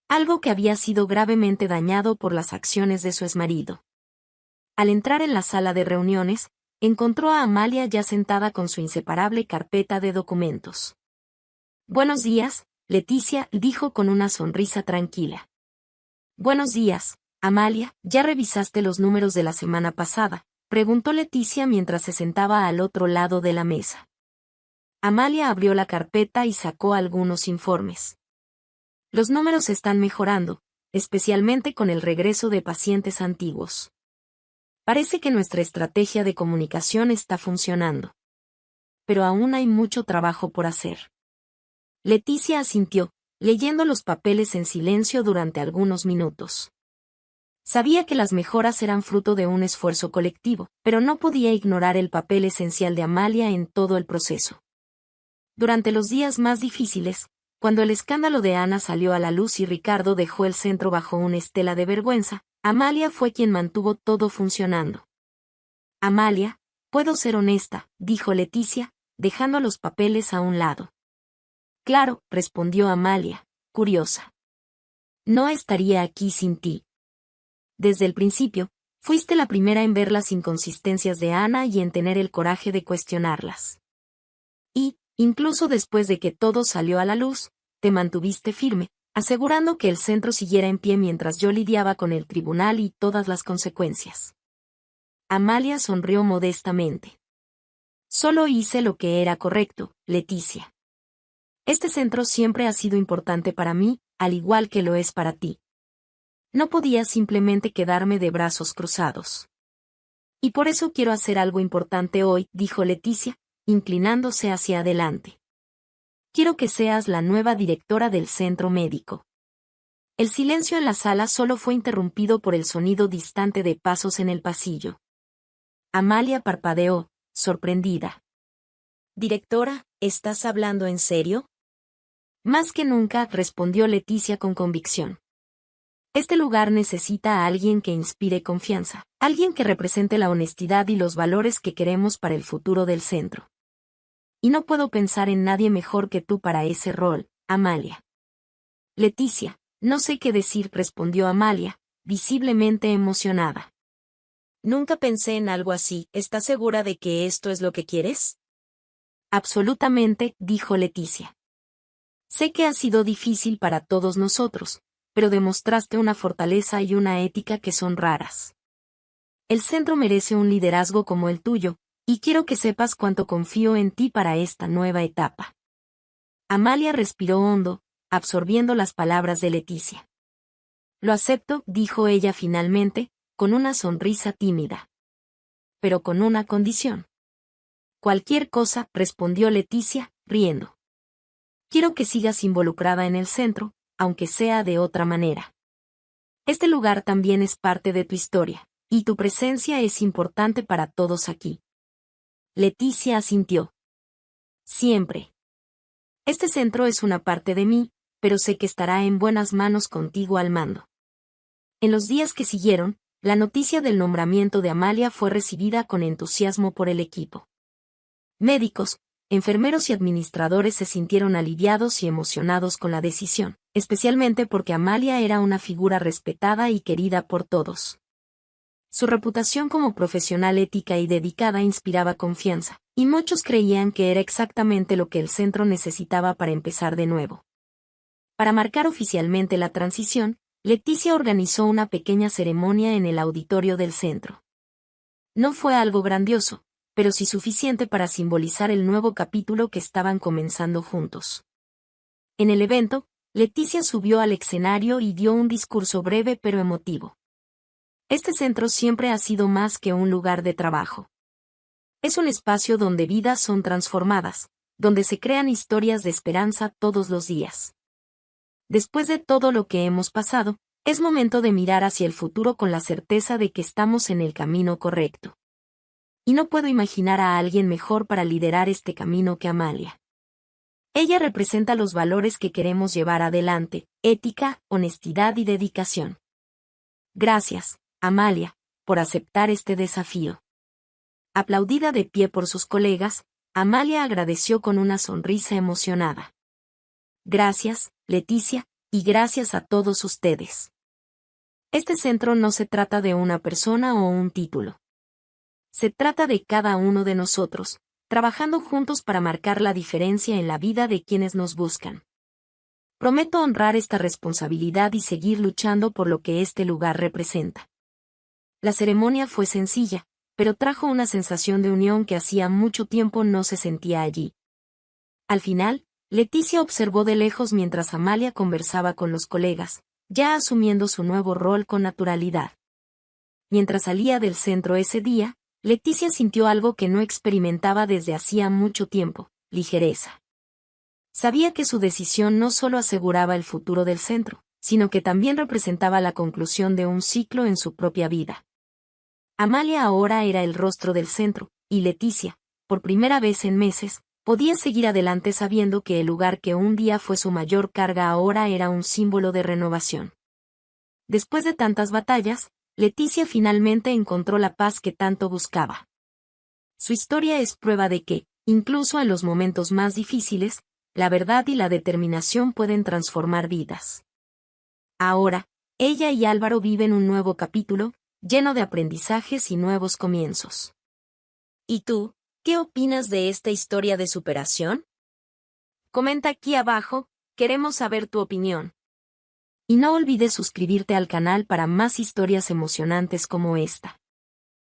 Algo que había sido gravemente dañado por las acciones de su exmarido. Al entrar en la sala de reuniones, encontró a Amalia ya sentada con su inseparable carpeta de documentos. Buenos días, Leticia, dijo con una sonrisa tranquila. Buenos días, Amalia, ¿ya revisaste los números de la semana pasada?, preguntó Leticia mientras se sentaba al otro lado de la mesa. Amalia abrió la carpeta y sacó algunos informes. Los números están mejorando, especialmente con el regreso de pacientes antiguos. Parece que nuestra estrategia de comunicación está funcionando. Pero aún hay mucho trabajo por hacer. Leticia asintió, leyendo los papeles en silencio durante algunos minutos. Sabía que las mejoras eran fruto de un esfuerzo colectivo, pero no podía ignorar el papel esencial de Amalia en todo el proceso. Durante los días más difíciles, cuando el escándalo de Ana salió a la luz y Ricardo dejó el centro bajo una estela de vergüenza, Amalia fue quien mantuvo todo funcionando. Amalia, puedo ser honesta, dijo Leticia, dejando los papeles a un lado. Claro, respondió Amalia, curiosa. No estaría aquí sin ti. Desde el principio, Fuiste la primera en ver las inconsistencias de Ana y en tener el coraje de cuestionarlas. Y, incluso después de que todo salió a la luz, te mantuviste firme, asegurando que el centro siguiera en pie mientras yo lidiaba con el tribunal y todas las consecuencias. Amalia sonrió modestamente. Solo hice lo que era correcto, Leticia. Este centro siempre ha sido importante para mí, al igual que lo es para ti. No podía simplemente quedarme de brazos cruzados. Y por eso quiero hacer algo importante hoy, dijo Leticia, inclinándose hacia adelante. Quiero que seas la nueva directora del centro médico. El silencio en la sala solo fue interrumpido por el sonido distante de pasos en el pasillo. Amalia parpadeó, sorprendida. «Directora, ¿estás hablando en serio?» «Más que nunca», respondió Leticia con convicción. Este lugar necesita a alguien que inspire confianza, alguien que represente la honestidad y los valores que queremos para el futuro del centro. Y no puedo pensar en nadie mejor que tú para ese rol, Amalia. Leticia, no sé qué decir, respondió Amalia, visiblemente emocionada. Nunca pensé en algo así. ¿Estás segura de que esto es lo que quieres? Absolutamente, dijo Leticia. Sé que ha sido difícil para todos nosotros, pero demostraste una fortaleza y una ética que son raras. El centro merece un liderazgo como el tuyo, y quiero que sepas cuánto confío en ti para esta nueva etapa. Amalia respiró hondo, absorbiendo las palabras de Leticia. Lo acepto, dijo ella finalmente, con una sonrisa tímida. Pero con una condición. Cualquier cosa, respondió Leticia, riendo. Quiero que sigas involucrada en el centro, aunque sea de otra manera. Este lugar también es parte de tu historia, y tu presencia es importante para todos aquí. Leticia asintió. Siempre. Este centro es una parte de mí, pero sé que estará en buenas manos contigo al mando. En los días que siguieron, la noticia del nombramiento de Amalia fue recibida con entusiasmo por el equipo. Médicos, enfermeros y administradores se sintieron aliviados y emocionados con la decisión, especialmente porque Amalia era una figura respetada y querida por todos. Su reputación como profesional ética y dedicada inspiraba confianza, y muchos creían que era exactamente lo que el centro necesitaba para empezar de nuevo. Para marcar oficialmente la transición, Leticia organizó una pequeña ceremonia en el auditorio del centro. No fue algo grandioso, pero sí suficiente para simbolizar el nuevo capítulo que estaban comenzando juntos. En el evento, Leticia subió al escenario y dio un discurso breve pero emotivo. Este centro siempre ha sido más que un lugar de trabajo. Es un espacio donde vidas son transformadas, donde se crean historias de esperanza todos los días. Después de todo lo que hemos pasado, es momento de mirar hacia el futuro con la certeza de que estamos en el camino correcto. Y no puedo imaginar a alguien mejor para liderar este camino que Amalia. Ella representa los valores que queremos llevar adelante: ética, honestidad y dedicación. Gracias, Amalia, por aceptar este desafío. Aplaudida de pie por sus colegas, Amalia agradeció con una sonrisa emocionada. Gracias, Leticia, y gracias a todos ustedes. Este centro no se trata de una persona o un título. Se trata de cada uno de nosotros, trabajando juntos para marcar la diferencia en la vida de quienes nos buscan. Prometo honrar esta responsabilidad y seguir luchando por lo que este lugar representa. La ceremonia fue sencilla, pero trajo una sensación de unión que hacía mucho tiempo no se sentía allí. Al final, Leticia observó de lejos mientras Amalia conversaba con los colegas, ya asumiendo su nuevo rol con naturalidad. Mientras salía del centro ese día, Leticia sintió algo que no experimentaba desde hacía mucho tiempo: ligereza. Sabía que su decisión no solo aseguraba el futuro del centro, sino que también representaba la conclusión de un ciclo en su propia vida. Amalia ahora era el rostro del centro, y Leticia, por primera vez en meses, podía seguir adelante sabiendo que el lugar que un día fue su mayor carga ahora era un símbolo de renovación. Después de tantas batallas, Leticia finalmente encontró la paz que tanto buscaba. Su historia es prueba de que, incluso en los momentos más difíciles, la verdad y la determinación pueden transformar vidas. Ahora, ella y Álvaro viven un nuevo capítulo, lleno de aprendizajes y nuevos comienzos. ¿Y tú, qué opinas de esta historia de superación? Comenta aquí abajo, queremos saber tu opinión. Y no olvides suscribirte al canal para más historias emocionantes como esta.